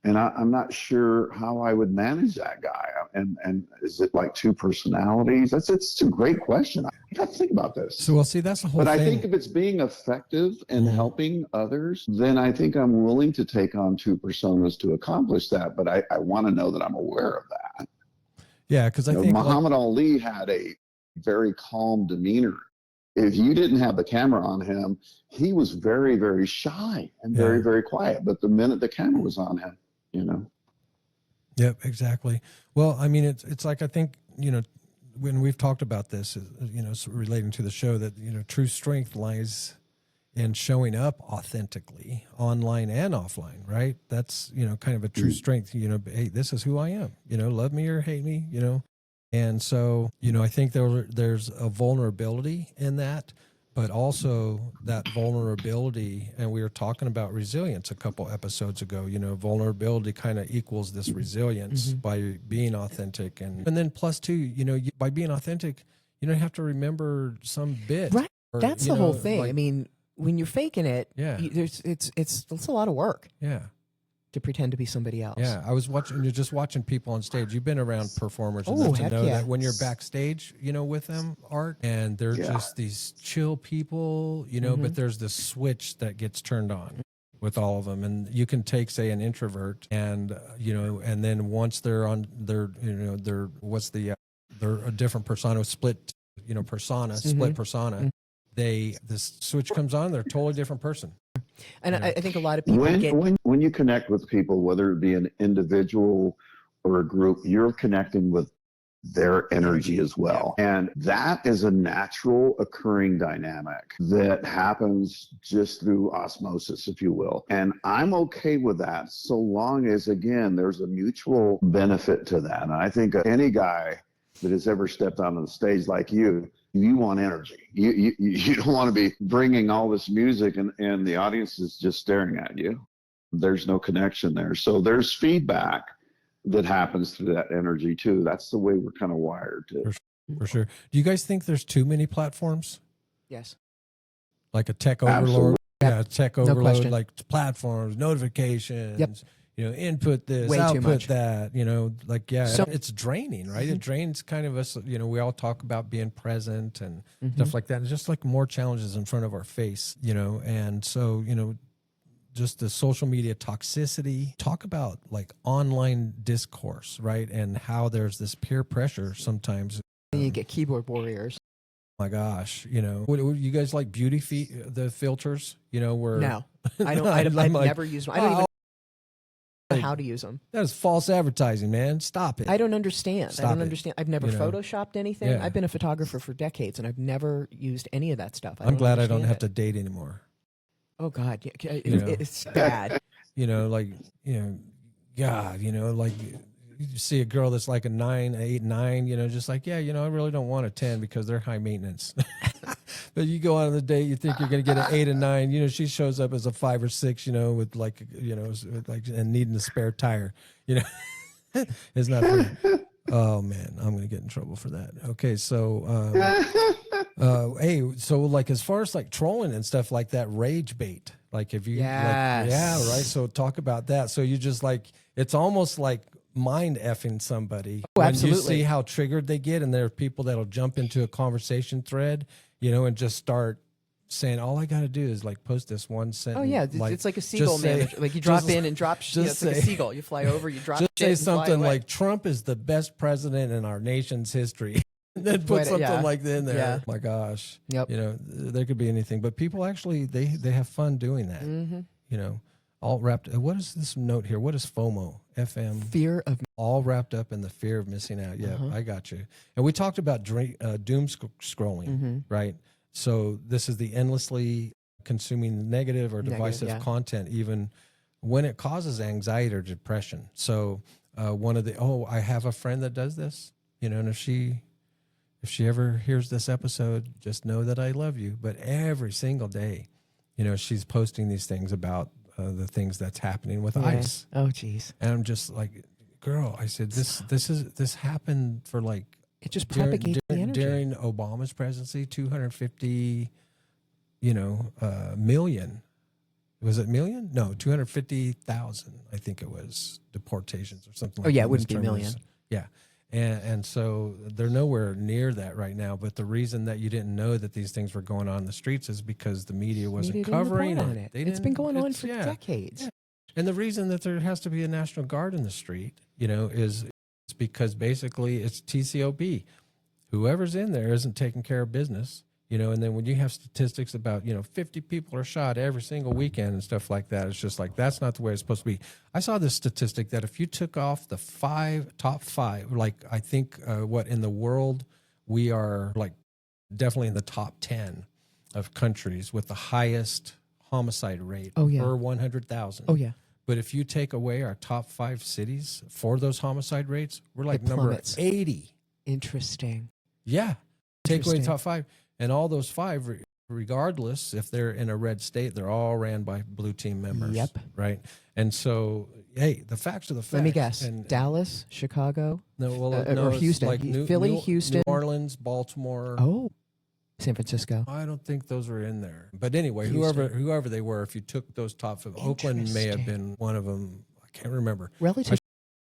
And I'm not sure how I would manage that guy. And is it like two personalities? It's a great question. I got to think about this. So, see, that's the whole But thing. I think if it's being effective and helping others, then I think I'm willing to take on two personas to accomplish that. But I want to know that I'm aware of that. Yeah, because I think Muhammad Ali had a very calm demeanor. If you didn't have the camera on him, he was very, very shy and very, very quiet. But the minute the camera was on him, Yep, exactly. Well, I mean, it's like, I think, when we've talked about this, relating to the show, that, true strength lies in showing up authentically online and offline, right? That's, kind of a true strength, hey, this is who I am, love me or hate me, And so, I think there's a vulnerability in that, but also that vulnerability. And we were talking about resilience a couple episodes ago. You know, vulnerability kind of equals this resilience by being authentic. And then plus two, you know, by being authentic, you don't have to remember some bit. Right. Or, That's you the know, whole thing. like- I mean, when you're faking it, Yeah. it's a lot of work Yeah. to pretend to be somebody else. Yeah, I was watching. You're just watching people on stage. You've been around performers Oh, enough to heck know yeah. that when you're backstage, you know, with them, Art, and they're Yeah. just these chill people, you know. But there's this switch that gets turned on with all of them, and you can take, say, an introvert, and you know, and then once they're on, they're, you know, they're they're a different persona, split, you know, split persona. This switch comes on. They're a totally different person. And I think a lot of people get When you connect with people, whether it be an individual or a group, you're connecting with their energy as well. And that is a natural occurring dynamic that happens just through osmosis, if you will. And I'm okay with that so long as, again, there's a mutual benefit to that. And I think any guy that has ever stepped on the stage like you want energy. You don't want to be bringing all this music and the audience is just staring at you. There's no connection there. So there's feedback that happens through that energy too. That's the way we're kind of wired to. For sure. Do you guys think there's too many platforms? yes. Like a tech overload? Absolutely. Yeah, tech overload, question. like platforms, notifications. Yep. You know, input this, Way too output much. that. You know, like So- it's draining, right? It drains kind of us. You know, we all talk about being present and stuff like that. It's just like more challenges in front of our face. You know, and so you know, just the social media toxicity. Talk about like online discourse, right? And how there's this peer pressure sometimes. And you get keyboard warriors. My gosh, you know, what you guys like the filters? You know, where No, I don't. I'm I've like, never used them. I don't even know how to use them. that is false advertising, man. Stop it. I don't understand. Stop I don't it. understand. I've never You know? photoshopped anything. Yeah. I've been a photographer for decades, and I've never used any of that stuff. I'm glad I don't understand have it. to date anymore. Oh God, yeah, You know? it's bad. You know, like, you know, God, you know, like you see a girl that's like a 9, 8, 9, you know, just like, yeah, you know, I really don't want a 10 because they're high maintenance. But you go on the date, you think you're going to get an 8 and 9, you know, she shows up as a 5 or 6, you know, with like, you know, with like, and needing a spare tire, you know, it's not fair. Oh man, I'm going to get in trouble for that. Okay. So, hey, so like, as far as like trolling and stuff like that, rage bait, like if you, Yes. like, yeah, right. So talk about that. So you just like, it's almost like mind effing somebody Oh, when you absolutely. see how triggered they get. And there are people that'll jump into a conversation thread, you know, and just start saying, all I got to do is like post this one sentence. Oh yeah, it's like a seagull just say- manager. Like you drop just- in and drop. You know, just it's like a say- seagull. You fly over, you drop. just shit say and fly something away. like Trump is the best president in our nation's history. Then put Right, something yeah. like that in there. Yeah. My gosh. Yep. You know, there could be anything, but people actually, they have fun doing that. Mm-hmm. You know, all wrapped. What is this note here? What is FOMO? FM. Fear of All wrapped up in the fear of missing out. Yeah, Uh-huh. I got you. And we talked about doom scrolling, Mm-hmm. right? So this is the endlessly consuming negative or divisive yeah. content, even when it causes anxiety or depression. So I have a friend that does this, you know, and if she ever hears this episode, just know that I love you. But every single day, you know, she's posting these things about the things that's happening with ICE. Oh jeez, And I'm just like, girl, I said, this happened for like it just propagates the energy. during Obama's presidency, 250, you know, million. Was it million? No, 250,000. I think it was deportations or something. Oh, like yeah, that. it wouldn't This be term million. yeah. And so they're nowhere near that right now. But the reason that you didn't know that these things were going on in the streets is because the media wasn't Media didn't covering report on it. it. It's been going on for yeah. decades. Yeah. And the reason that there has to be a National Guard in the street, you know, is it's because basically it's TCOB. Whoever's in there isn't taking care of business, you know, and then when you have statistics about, you know, 50 people are shot every single weekend and stuff like that, it's just like, that's not the way it's supposed to be. I saw this statistic that if you took off the top five, like I think in the world, we are like definitely in the top 10 of countries with the highest homicide rate Oh, yeah. per 100,000. Oh yeah, But if you take away our top 5 cities for those homicide rates, we're like It number plummets. 80. interesting. Yeah. Take away the Interesting. top 5. And all those 5 regardless if they're in a red state, they're all ran by blue team members. Yep. Right. And so, hey, the facts are the facts. Let me guess. And, Dallas, Chicago, no, well, or no, it's Houston. like Philly, Houston. New Orleans, Baltimore. Oh, San Francisco. I don't think those were in there. But anyway, Houston. whoever they were, if you took those top 5, Oakland may have been one of them. I can't remember. Relative.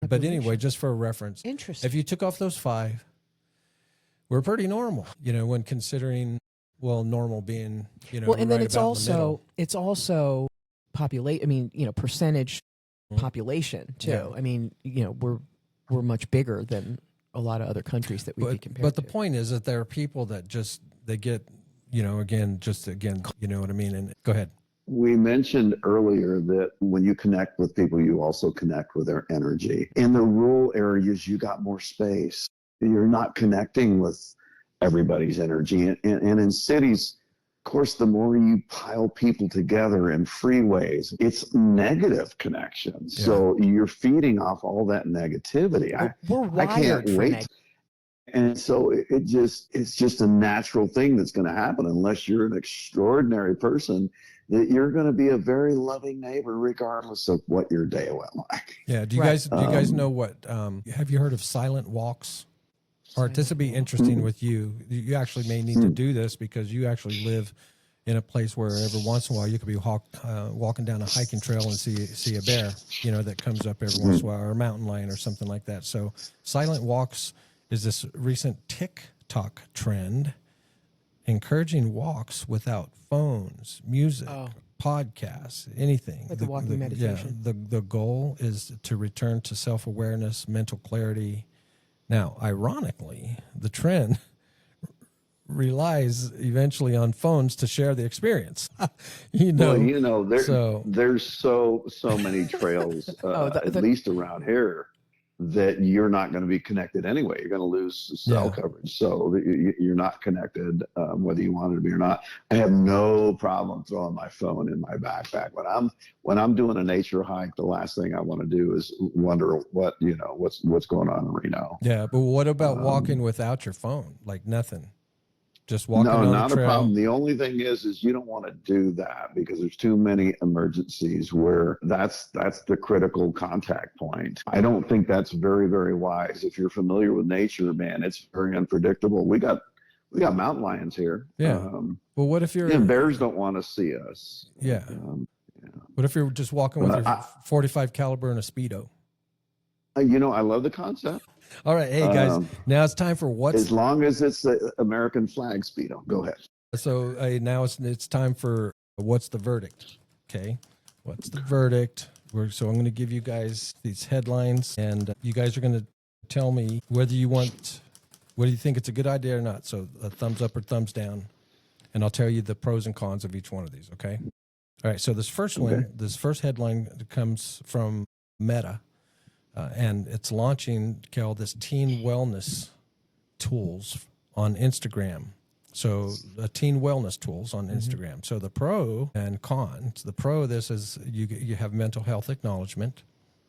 But anyway, just for a reference, Interesting. if you took off those 5, we're pretty normal, when considering, normal being, well, and then right it's about in the also populate. I mean, percentage Mhm. population too. Yeah. I mean, we're much bigger than a lot of other countries that we compare. But the point is that there are people that just, they get, you know what I mean? And go ahead. We mentioned earlier that when you connect with people, you also connect with their energy. In the rural areas, you got more space. You're not connecting with everybody's energy. And in cities, of course, the more you pile people together in freeways, it's negative connections. Yeah. So you're feeding off all that negativity. We're I can't wired for wait. And so it's just a natural thing that's going to happen unless you're an extraordinary person, that you're going to be a very loving neighbor regardless of what your day went like. Yeah. Do you Right. guys know what, have you heard of silent walks? Art, this would be interesting with you. You actually may need to do this because you actually live in a place where every once in a while you could be walking down a hiking trail and see a bear, that comes up every once in a while, or a mountain lion or something like that. So silent walks is this recent TikTok trend, encouraging walks without phones, music, podcasts, anything. Like a walking meditation. Yeah, the goal is to return to self-awareness, mental clarity. Now, ironically, the trend relies eventually on phones to share the experience. There's so many trails, at least around here, that you're not going to be connected anyway. You're going to lose cell coverage. So you're not connected, whether you wanted to be or not. I have no problem throwing my phone in my backpack. When I'm doing a nature hike, the last thing I want to do is wonder what's going on in Reno. Yeah, but what about walking without your phone? Like nothing. Just walking on the trail. No, not a problem. The only thing is you don't want to do that because there's too many emergencies where that's the critical contact point. I don't think that's very, very wise. If you're familiar with nature, man, it's very unpredictable. We got mountain lions here. Yeah. Well, what if you're... And bears don't want to see us. Yeah. What if you're just walking with your 45 caliber and a Speedo? I love the concept. All right. Hey, guys, now it's time for what's... As long as it's the American flag Speedo. Go ahead. So now it's time for what's the verdict? Okay. What's the verdict? So I'm going to give you guys these headlines, and you guys are going to tell me whether you think it's a good idea or not. So a thumbs up or thumbs down, and I'll tell you the pros and cons of each one of these. Okay. All right. So this first headline comes from Meta. And it's launching, Kel, this teen wellness tools on Instagram. So teen wellness tools on Instagram. So the pro and cons. The pro, this is you have mental health acknowledgement,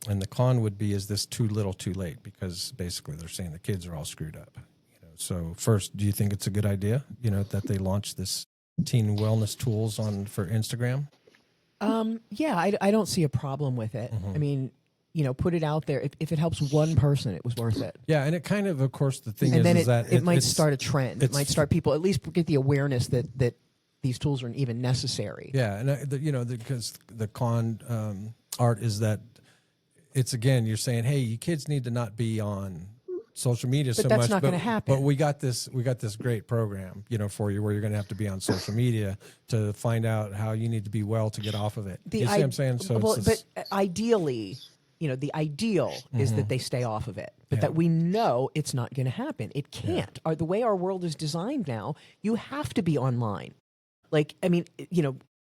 and the con would be is this too little, too late, because basically they're saying the kids are all screwed up. So first, do you think it's a good idea? That they launch this teen wellness tools for Instagram. Yeah, I don't see a problem with it. I mean, put it out there. If it helps one person, it was worth it. Yeah, and it kind of course, the thing and then is that it might start a trend. It might start people at least get the awareness that these tools aren't even necessary. Yeah, and because the con art is that it's, again, you're saying, hey, you kids need to not be on social media so much. But that's not going to happen. But we got this great program, for you, where you're going to have to be on social media to find out how you need to be well to get off of it. You see what I'm saying? So but ideally, the ideal is that they stay off of it, but that we know it's not going to happen. It can't. The way our world is designed now, you have to be online. Like, I mean,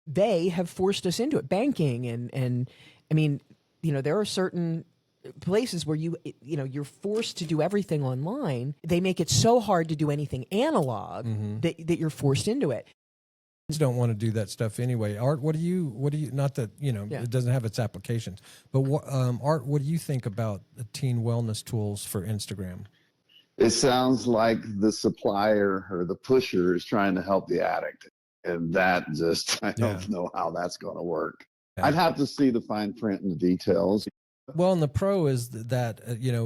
they have forced us into it. Banking and I mean, there are certain places where you're forced to do everything online. They make it so hard to do anything analog that you're forced into it. Don't want to do that stuff anyway. Art, what do you not that it doesn't have its applications, but Art, what do you think about the teen wellness tools for Instagram? It sounds like the supplier or the pusher is trying to help the addict. And that just, I Yeah. don't know how that's going to work. Yeah. I'd have to see the fine print and the details. Well, and the pro is that,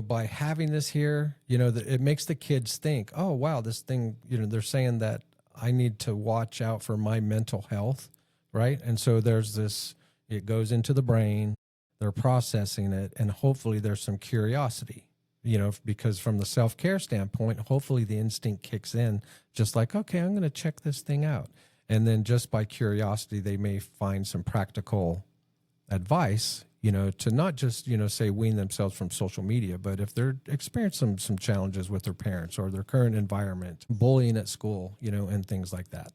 by having this here, that it makes the kids think, oh, wow, this thing, they're saying that I need to watch out for my mental health, right? And so there's this, it goes into the brain, they're processing it, and hopefully there's some curiosity, because from the self-care standpoint, hopefully the instinct kicks in, just like, okay, I'm going to check this thing out. And then just by curiosity, they may find some practical advice, to not just, say wean themselves from social media, but if they're experiencing some challenges with their parents or their current environment, bullying at school, and things like that.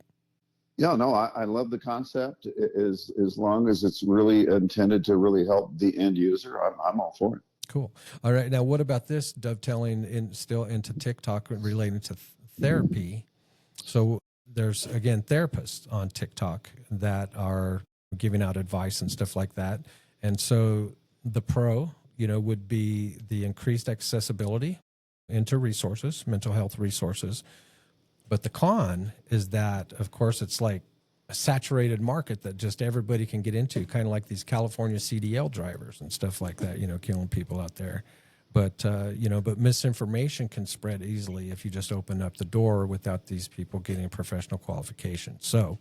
Yeah, no, I love the concept. As long as it's really intended to really help the end user, I'm all for it. Cool. All right. Now, what about this dovetailing still into TikTok relating to therapy? So there's, again, therapists on TikTok that are giving out advice and stuff like that. And so the pro, would be the increased accessibility into resources, mental health resources. But the con is that, of course, it's like a saturated market that just everybody can get into, kind of like these California CDL drivers and stuff like that, killing people out there. But, but misinformation can spread easily if you just open up the door without these people getting professional qualifications. So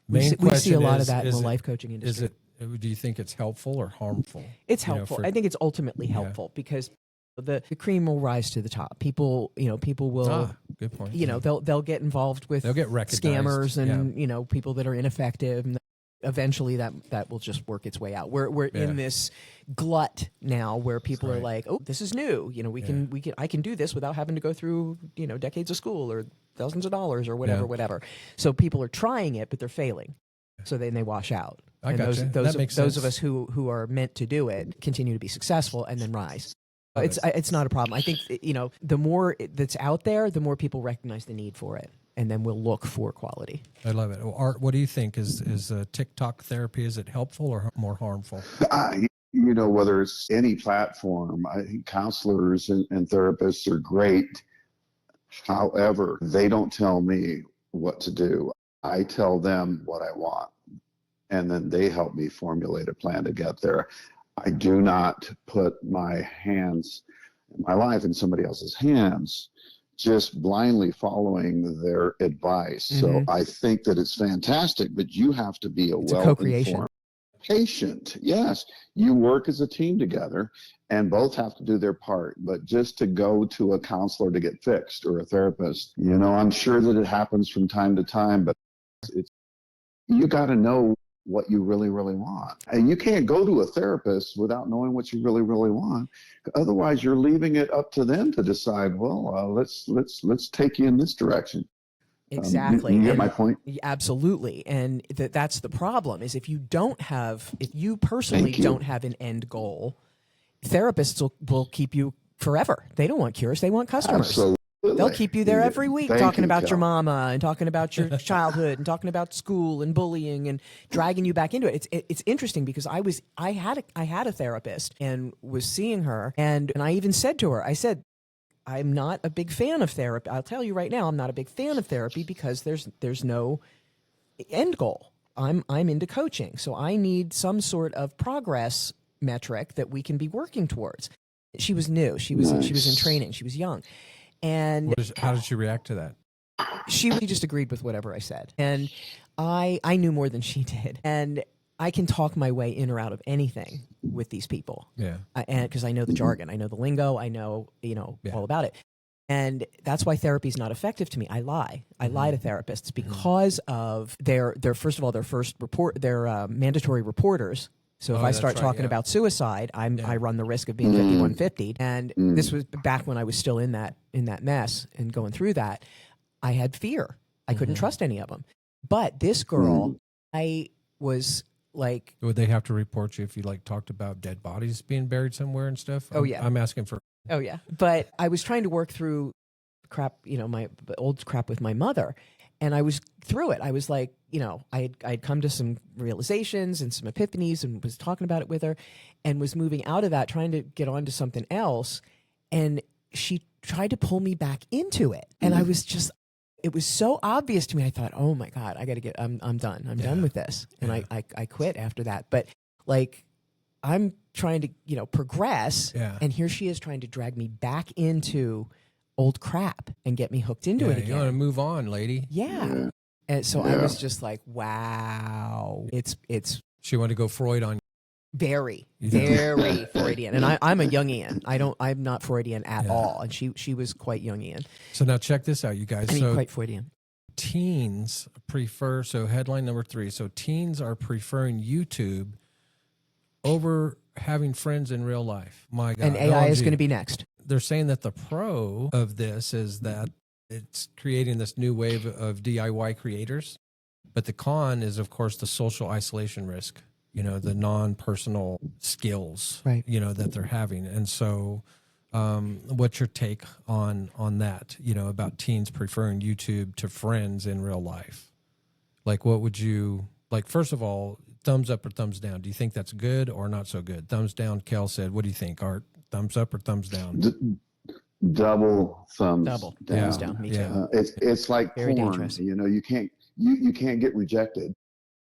we see a lot of that in the is life coaching industry. Do you think it's helpful or harmful? It's helpful. I think it's ultimately helpful because the cream will rise to the top. People will, good point. They'll get involved with they'll get recognized. Scammers and, people that are ineffective, and eventually that will just work its way out. We're in this glut now where people are like, oh, this is new. I can do this without having to go through, decades of school or thousands of dollars or whatever. So people are trying it, but they're failing. So then they wash out. I and gotcha. those of us who are meant to do it continue to be successful and then rise. It's not a problem. I think, the more that's out there, the more people recognize the need for it, and then we'll look for quality. I love it. Well, Art, what do you think? Is TikTok therapy, is it helpful or more harmful? Whether it's any platform, I think counselors and therapists are great. However, they don't tell me what to do. I tell them what I want, and then they help me formulate a plan to get there. I do not put my life in somebody else's hands, just blindly following their advice. Mm-hmm. So I think that it's fantastic, but you have to be a well-informed patient. Yes, you work as a team together and both have to do their part. But just to go to a counselor to get fixed or a therapist, I'm sure that it happens from time to time, but you got to know what you really, really want. And you can't go to a therapist without knowing what you really, really want. Otherwise, you're leaving it up to them to decide, let's take you in this direction. Exactly. You get my point? Absolutely. And that's the problem is if you personally don't have an end goal, therapists will keep you forever. They don't want cures. They want customers. Absolutely. They'll keep you there every week talking about your mama and talking about your childhood and talking about school and bullying and dragging you back into it. It's interesting because I had a therapist and was seeing her and I even said to her, I said, I'm not a big fan of therapy. I'll tell you right now, I'm not a big fan of therapy because there's no end goal. I'm into coaching, so I need some sort of progress metric that we can be working towards. She was new. She was in training. She was young. And how did she react to that? She just agreed with whatever I said. And I knew more than she did. And I can talk my way in or out of anything with these people. Yeah. And because I know the jargon, I know the lingo, I know, all about it. And that's why therapy is not effective to me. I lie to therapists because of their first of all, their mandatory reporters. So if I start talking about suicide, I run the risk of being 5150. And this was back when I was still in that mess and going through that. I had fear. I couldn't trust any of them. But this girl, I was like, would they have to report you if you talked about dead bodies being buried somewhere and stuff? I'm asking for. Oh yeah. But I was trying to work through crap, my old crap with my mother. And I was through it. I was like, I had come to some realizations and some epiphanies and was talking about it with her and was moving out of that, trying to get on to something else. And she tried to pull me back into it. And I was just, it was so obvious to me. I thought, oh my God, I got to get, I'm done. I'm done with this. And I quit after that. But like, I'm trying to, progress. Yeah. And here she is trying to drag me back into old crap and get me hooked into it again. You want to move on, lady. Yeah. And so I was just like, wow, it's She wanted to go Freud on you. very Freudian. And I'm a Jungian. I'm not Freudian at all. And she was quite Jungian. So now check this out, you guys. I mean, So quite Freudian. teens prefer, so headline number 3. So teens are preferring YouTube over having friends in real life. My God. And AI is OMG. going to be next. They're saying that the pro of this is that it's creating this new wave of DIY creators. But the con is, of course, the social isolation risk, the non-personal skills, right, that they're having. And so what's your take on that, about teens preferring YouTube to friends in real life? Like, what would you, first of all, thumbs up or thumbs down? Do you think that's good or not so good? Thumbs down, Kel said. What do you think, Art? Thumbs up or thumbs down? Double thumbs down. Me too. Yeah. It's like very porn. dangerous. You can't get rejected.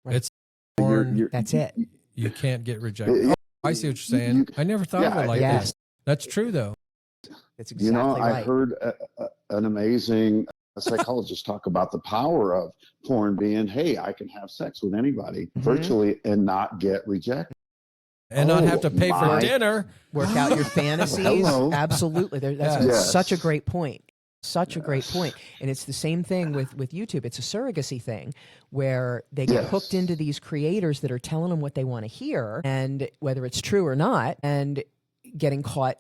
Right. It's porn. That's it. You can't get rejected. I see what you're saying. I never thought of it like that. That's true, though. That's exactly right. I heard an amazing psychologist talk about the power of porn being, hey, I can have sex with anybody virtually and not get rejected. And not have to pay for dinner. Work out your fantasies. Hello. Absolutely. That's such a great point. Such a great point. And it's the same thing with YouTube. It's a surrogacy thing where they get hooked into these creators that are telling them what they want to hear, and whether it's true or not, and getting caught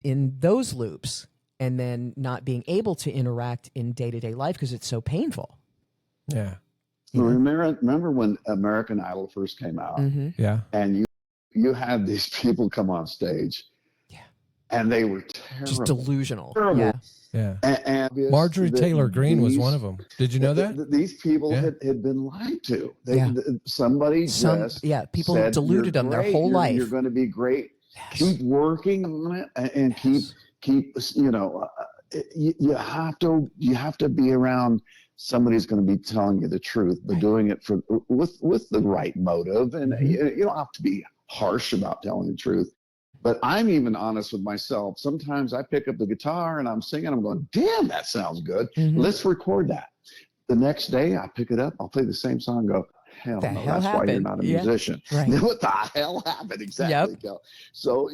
in those loops and then not being able to interact in day-to-day life because it's so painful. Yeah. Remember when American Idol first came out? Mm-hmm. Yeah. And you had these people come on stage. Yeah. And they were terrible. Just delusional. Terrible. Yeah. Yeah. And Marjorie Taylor Greene was one of them. Did you know that? These people had been lied to. Somebody people said, deluded them their whole life. You're going to be great. Yes. Keep working on it and keep you have to be around somebody who's going to be telling you the truth, but doing it with the right motive. And you don't have to be harsh about telling the truth. But I'm even honest with myself. Sometimes I pick up the guitar and I'm singing. I'm going, damn, that sounds good. Mm-hmm. Let's record that. The next day I pick it up. I'll play the same song and go, hell no, that's why you're not a musician. Right. What the hell happened? Exactly. Yep. So,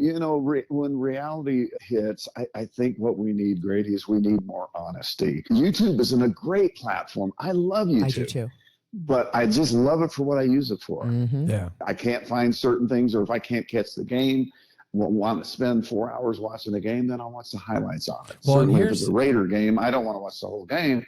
when reality hits, I think what we need, Grady, is we need more honesty. YouTube isn't a great platform. I love YouTube. I do too. But I just love it for what I use it for. Mm-hmm. Yeah. I can't find certain things, or if I can't catch the game, want to spend 4 hours watching the game, then I'll watch the highlights on it. Well, certainly if it's a Raider game, I don't want to watch the whole game.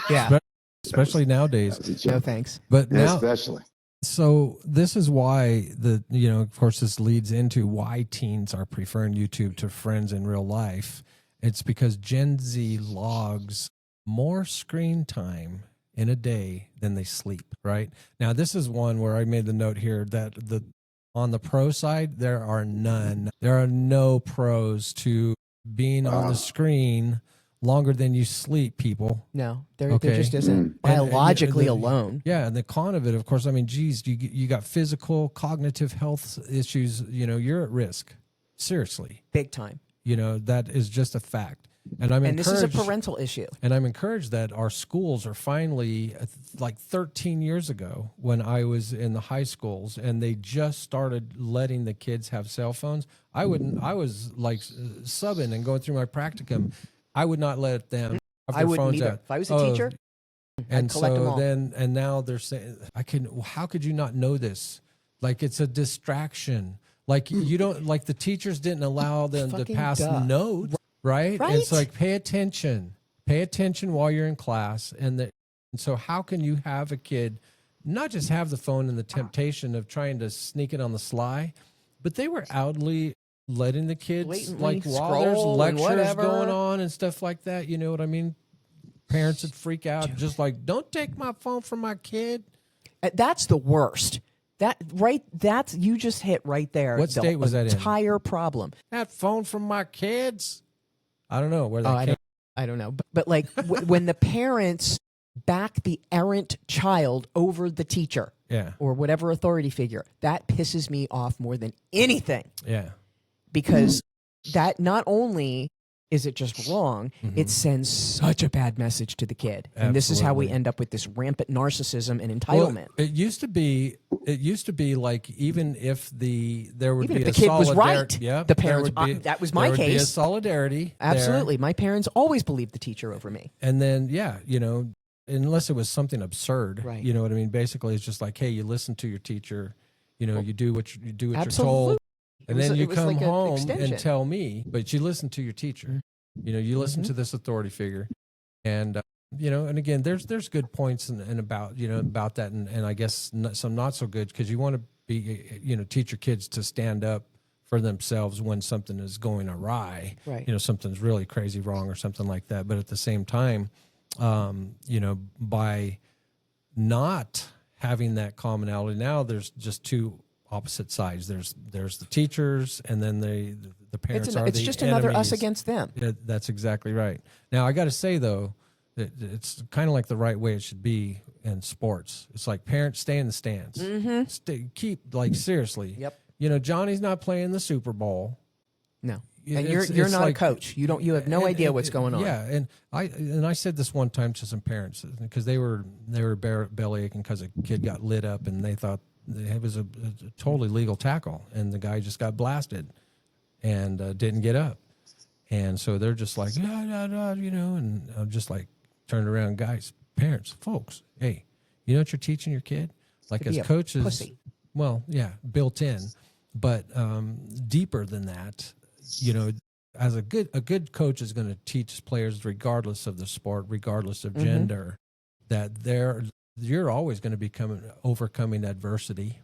Yeah. Especially nowadays. No thanks. But now, especially. So this is why of course, this leads into why teens are preferring YouTube to friends in real life. It's because Gen Z logs more screen time in a day than they sleep, right? Now, this is one where I made the note here that on the pro side, there are none. There are no pros to being on the screen longer than you sleep, people. No, there just isn't. Biologically alone. Yeah, and the con of it, of course, I mean, geez, you got physical, cognitive health issues. You're at risk. Seriously. Big time. That is just a fact. And this is a parental issue. And I'm encouraged that our schools are finally, like 13 years ago when I was in the high schools, and they just started letting the kids have cell phones. I was like subbing and going through my practicum. I would not let them have their phones out. If I was a teacher, and I'd collect them all. And now they're saying, how could you not know this? Like, it's a distraction. Like, you don't, like, the teachers didn't allow them to pass notes. Right? It's like, pay attention while you're in class. And so how can you have a kid not just have the phone and the temptation of trying to sneak it on the sly, but they were outly letting the kids, blatantly like, while there's lectures and going on and stuff like that, you know what I mean? Parents would freak out, just like, don't take my phone from my kid. That's the worst. You just hit right there. What state was that in? Entire problem. That phone from my kids. I don't know where that came. I don't know. But like when the parents back the errant child over the teacher Yeah. or whatever authority figure, that pisses me off more than anything. Yeah. Because that not only is it just wrong, Mm-hmm. it sends such a bad message to the kid. And this is how we Absolutely. end up with this rampant narcissism and entitlement. Well, it used to be like even if there would Even be if the kid was solidar- right, yeah, the there parents, would be- that was my there would be a case. solidarity. there. Absolutely. My parents always believed the teacher over me. And then, unless it was something absurd, Right. you know what I mean? Basically, it's just like, hey, you listen to your teacher, you do what you do what Absolutely. you're told, It and was- then it you was come like an home extension. and tell me, but you listen to your teacher, you listen to this authority figure, and and again, there's good points and about about that, and I guess some not so good because you want to be teach your kids to stand up for themselves when something is going awry, Right. Something's really crazy wrong or something like that. But at the same time, by not having that commonality, now there's just two opposite sides. There's the teachers, and then the parents are It's the just another us enemies. against them. Yeah, that's exactly right. Now I got to say though, that it's kind of like the right way it should be in sports. It's like parents stay in the stands. Keep like seriously. Yep. Johnny's not playing the Super Bowl. No. Yeah, And it's- you're it's not like- a coach. You have no idea what's going on. Yeah, and I said this one time to some parents because they were belly aching because a kid got lit up and they thought it was a totally legal tackle and the guy just got blasted and didn't get up, and so they're just like and I'm just like turned around, guys, parents, folks, hey, you know what you're teaching your kid? Like To be as a coaches, pussy. well, yeah, built in, but deeper than that, as a good coach is going to teach players, regardless of the sport, regardless of gender, that you're always going to be overcoming adversity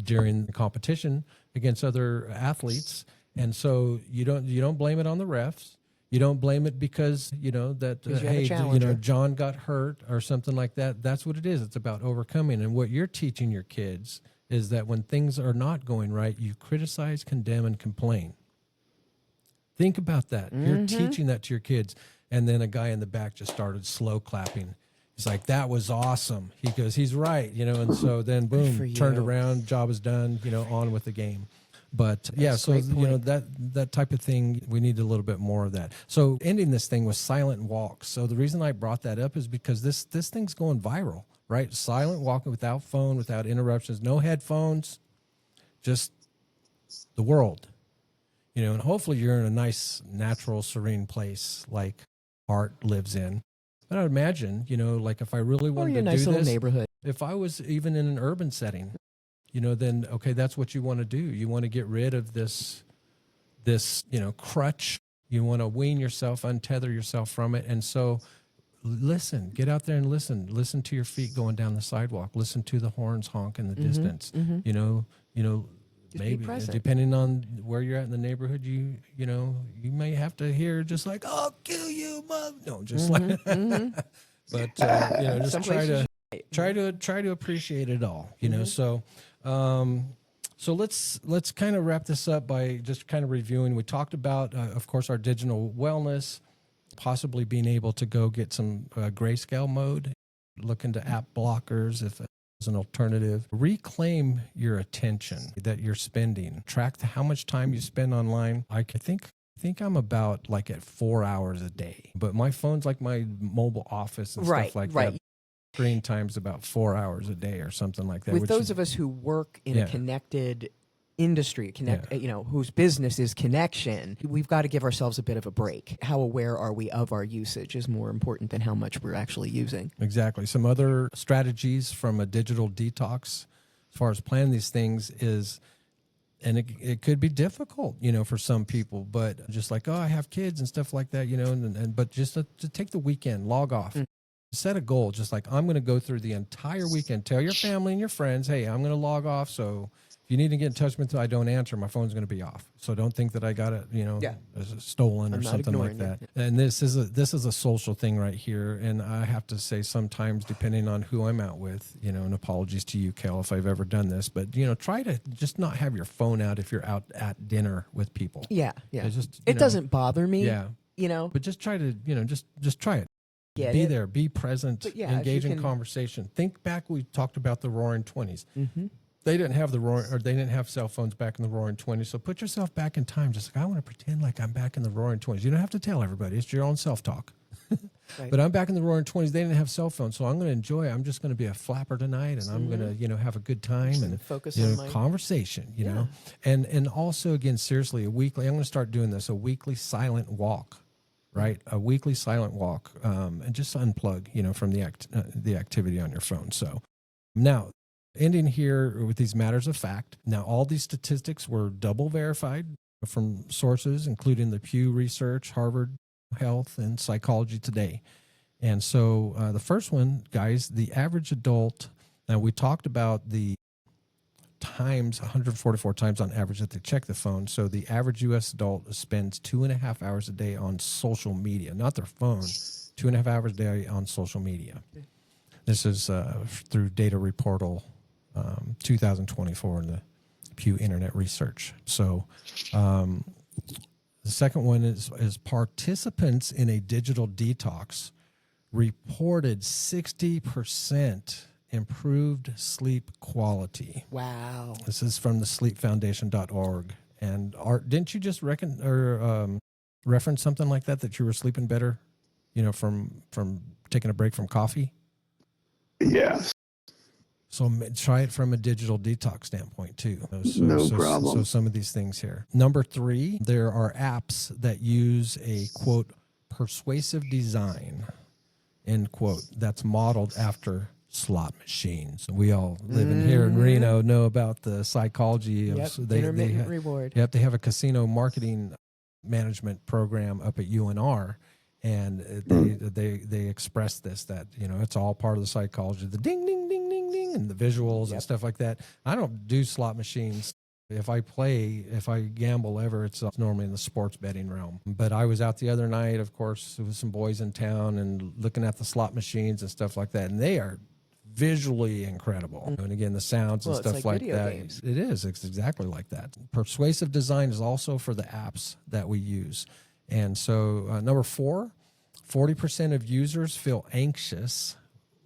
during the competition against other athletes, and so you don't blame it on the refs. You don't blame it because that you have a hey, challenger. John got hurt or something like that. That's what it is. It's about overcoming, and what you're teaching your kids is that when things are not going right, you criticize, condemn, and complain. Think about that. You're teaching that to your kids. And then a guy in the back just started slow clapping. He's like, that was awesome. He goes, he's right, and so then for boom, turned you. around, job is done, on with the game. But yeah, That's so a great point. that type of thing, we need a little bit more of that. So ending this thing with silent walks. So the reason I brought that up is because this thing's going viral, right? Silent walking without phone, without interruptions, no headphones, just the world. And hopefully you're in a nice, natural, serene place like Art lives in. But I'd imagine, like if I really Or wanted your to nice do little this, neighborhood. if I was even in an urban setting, then okay, that's what you want to do. You want to get rid of this crutch. You want to wean yourself, untether yourself from it. And so listen, get out there and listen to your feet going down the sidewalk, listen to the horns honk in the distance, Just be maybe present. depending on where you're at in the neighborhood, you may have to hear just like, I'll kill you, mom. No, just like, but just Some try places try to appreciate it all, So, so let's kind of wrap this up by just kind of reviewing. We talked about, of course, our digital wellness, possibly being able to go get some grayscale mode, look into app blockers if as an alternative. Reclaim your attention that you're spending. Track how much time you spend online. I think I'm about like at 4 hours a day, but my phone's like my mobile office and stuff like that. Screen time's about 4 hours a day or something like that. With those of us who work in a connected industry, whose business is connection, we've got to give ourselves a bit of a break. How aware are we of our usage is more important than how much we're actually using. Exactly. Some other strategies from a digital detox as far as planning these things is, and it could be difficult, for some people, but just like, I have kids and stuff like that, but just to take the weekend, log off. Set a goal, just like I'm going to go through the entire weekend. Tell your family and your friends, hey, I'm going to log off. So if you need to get in touch with me, I don't answer, my phone's going to be off. So don't think that I got it, stolen or something like that. And this is a social thing right here. And I have to say, sometimes depending on who I'm out with, and apologies to you, Kel, if I've ever done this, but try to just not have your phone out if you're out at dinner with people. Yeah. It just It doesn't bother me. Yeah. you know, But just try to, just try it. get Be it. there, be present, But yeah, if engage you in can- conversation. Think back, we talked about the roaring 20s. Mm-hmm. They didn't have they didn't have cell phones back in the roaring 20s. So put yourself back in time. Just like, I want to pretend like I'm back in the roaring 20s. You don't have to tell everybody. It's your own self-talk. Right. But I'm back in the roaring 20s. They didn't have cell phones. So I'm going to enjoy it. I'm just going to be a flapper tonight, and I'm going to, have a good time and focus you on know, my conversation, know. And also, again, seriously, I'm going to start doing this, a weekly silent walk. Right, a weekly silent walk, and just unplug, from the activity on your phone. So now, ending here with these matters of fact. Now, all these statistics were double verified from sources, including the Pew Research, Harvard Health, and Psychology Today. And so the first one, guys, the average adult. Now, we talked about the times, 144 times on average that they check the phone. So the average U.S. adult spends 2.5 hours a day on social media, not their phone, 2.5 hours a day on social media. This is through Data Reportal 2024 in the Pew Internet Research. So the second one is participants in a digital detox reported 60% improved sleep quality. Wow. This is from the sleepfoundation.org. And Art, didn't you just reference something like that you were sleeping better, from taking a break from coffee? Yes. So try it from a digital detox standpoint too. No problem. So some of these things here. Number 3, there are apps that use a, quote, persuasive design, end quote, that's modeled after slot machines. We all living here in Reno know about the psychology of intermittent reward. Yep, they have a casino marketing management program up at UNR, and they express this, that it's all part of the psychology, the ding ding ding ding ding, and the visuals and stuff like that. I don't do slot machines. If I gamble ever, it's normally in the sports betting realm. But I was out the other night, of course, with some boys in town and looking at the slot machines and stuff like that, and they are visually incredible. And again, the sounds and stuff like video that. games. It is. It's exactly like that. Persuasive design is also for the apps that we use. And so number 4, 40% of users feel anxious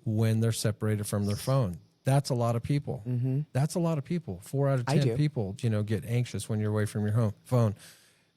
when they're separated from their phone. That's a lot of people. That's a lot of people. 4 out of 10 people, get anxious when you're away from your phone.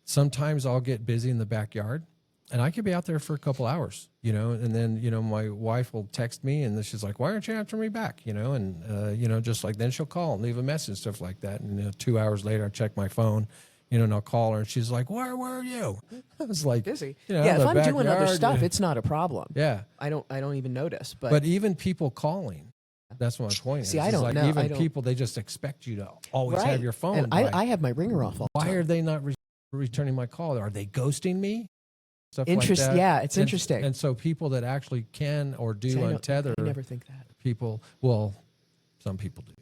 Sometimes I'll get busy in the backyard, and I could be out there for a couple hours, and then, my wife will text me, and then she's like, why aren't you answering me back? And, just like, then she'll call and leave a message, stuff like that. And 2 hours later, I check my phone, and I'll call her, and she's like, where were you? I was like, Busy. yeah, if I'm doing other backyard, stuff, it's not a problem. Yeah. I don't even notice. But even people calling, that's my point. See, is. I It's don't like know. Even I don't- people, they just expect you to always Right. have your phone. And I have my ringer off all the why time. are they not returning my call? Are they ghosting me? Stuff like Interest- that. yeah, it's And- interesting. And so people that actually can or do See, untether I never think that. people, well, some people do.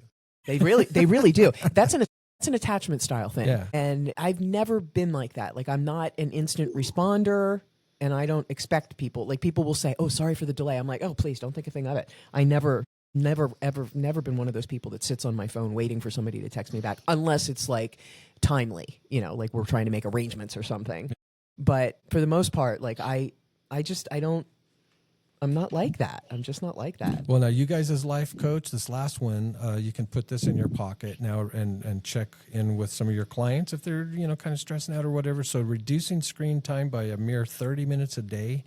They really do. That's an attachment style thing. Yeah. And I've never been like that. Like, I'm not an instant responder, and I don't expect people. Like, people will say, oh, sorry for the delay. I'm like, oh, please don't think a thing of it. I never been one of those people that sits on my phone waiting for somebody to text me back, unless it's like timely, like we're trying to make arrangements or something. But for the most part, like I'm not like that. I'm just not like that. Well, now you guys as life coach, this last one, you can put this in your pocket now and check in with some of your clients if they're, kind of stressing out or whatever. So reducing screen time by a mere 30 minutes a day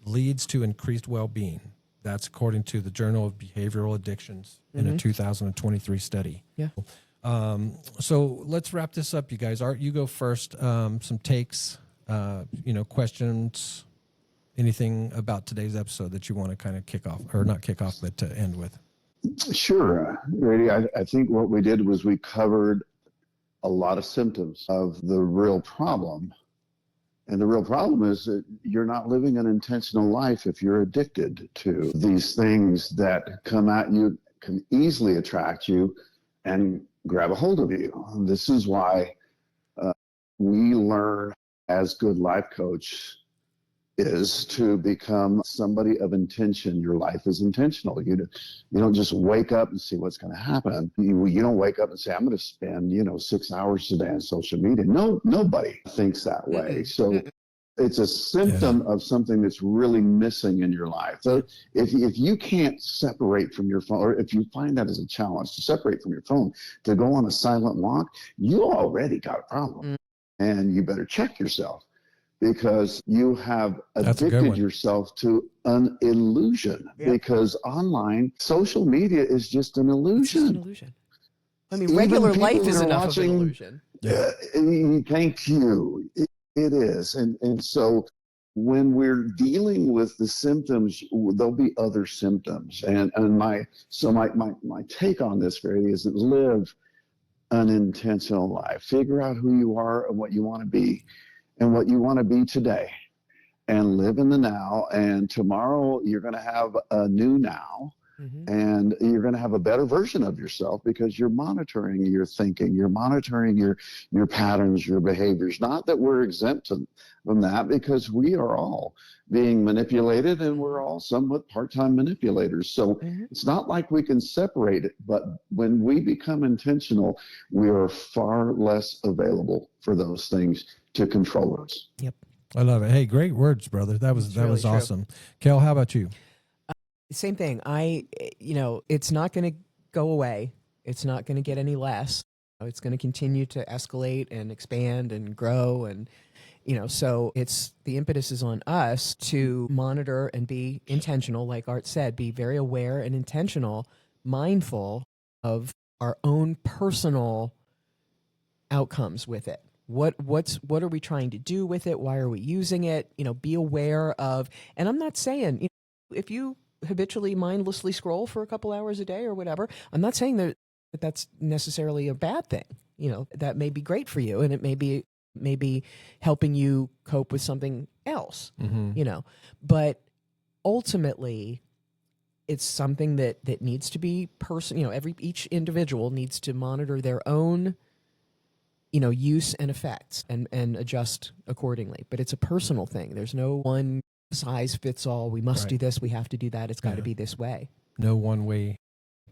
leads to increased well-being. That's according to the Journal of Behavioral Addictions in a 2023 study. Yeah. So let's wrap this up, you guys. Art, you go first. Some takes, questions, anything about today's episode that you want to kind of kick off, or not kick off, but to end with. Sure. Really, I think what we did was we covered a lot of symptoms of the real problem. And the real problem is that you're not living an intentional life if you're addicted to these things that come at you, can easily attract you and grab a hold of you. This is why we learn as good life coach is to become somebody of intention. Your life is intentional. You don't just wake up and see what's going to happen. You don't wake up and say, I'm going to spend, 6 hours today on social media. No, nobody thinks that way. So It's a symptom of something that's really missing in your life. So if you can't separate from your phone, or if you find that as a challenge to separate from your phone, to go on a silent walk, you already got a problem. And you better check yourself, because you have addicted yourself to an illusion. Because online social media is just an illusion. It's just an illusion. I mean, regular life is enough of an illusion. Thank you. It is. And so when we're dealing with the symptoms, there'll be other symptoms. And my take on this, Grady, is that live an intentional life. Figure out who you are and what you want to be, and what you want to be today, and live in the now. And tomorrow you're going to have a new now. And you're going to have a better version of yourself, because you're monitoring your thinking, you're monitoring your patterns, your behaviors. Not that we're exempt from that, because we are all being manipulated, and we're all somewhat part-time manipulators. So it's not like we can separate it, but when we become intentional, we are far less available for those things to control us. Yep. I love it. Hey, great words, brother. That was awesome. Kel, how about you? Same thing. It's not going to go away. It's not going to get any less. It's going to continue to escalate and expand and grow. And, so the impetus is on us to monitor and be intentional. Like Art said, be very aware and intentional, mindful of our own personal outcomes with it. What are we trying to do with it? Why are we using it? Be aware of, and I'm not saying, if you habitually mindlessly scroll for a couple hours a day or whatever, I'm not saying that that's necessarily a bad thing. That may be great for you, and it may be helping you cope with something else, but ultimately it's something that needs to be each individual needs to monitor their own use and effects and adjust accordingly. But it's a personal thing. There's no one size fits all. We must do this. We have to do that. It's got to be this way. No one way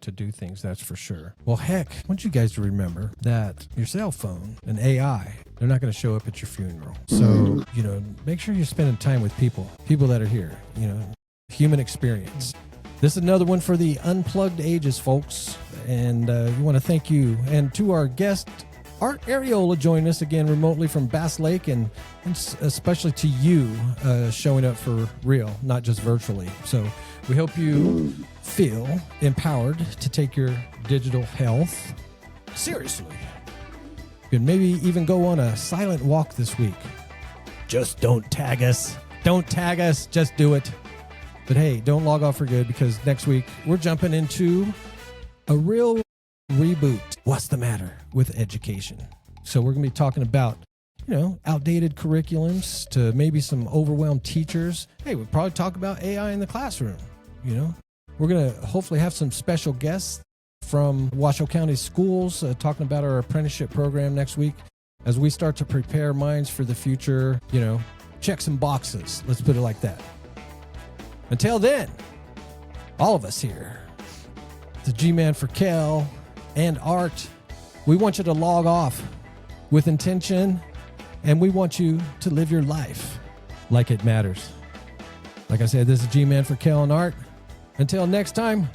to do things, that's for sure. Well, heck, I want you guys to remember that your cell phone and AI, they're not going to show up at your funeral. So, make sure you're spending time with people that are here, human experience. This is another one for the unplugged ages, folks. And we want to thank you. And to our guest, Art Ariola, joining us again remotely from Bass Lake, and especially to you showing up for real, not just virtually. So we hope you feel empowered to take your digital health seriously. You can maybe even go on a silent walk this week. Just don't tag us. Don't tag us. Just do it. But hey, don't log off for good, because next week we're jumping into a real reboot. What's the matter with education? So we're going to be talking about, outdated curriculums to maybe some overwhelmed teachers. Hey, we'll probably talk about AI in the classroom. We're going to hopefully have some special guests from Washoe County Schools talking about our apprenticeship program next week as we start to prepare minds for the future, check some boxes. Let's put it like that. Until then, all of us here, the G-Man for Kel and Art, we want you to log off with intention, and we want you to live your life like it matters. Like I said, this is G-Man for Kel and Art. Until next time,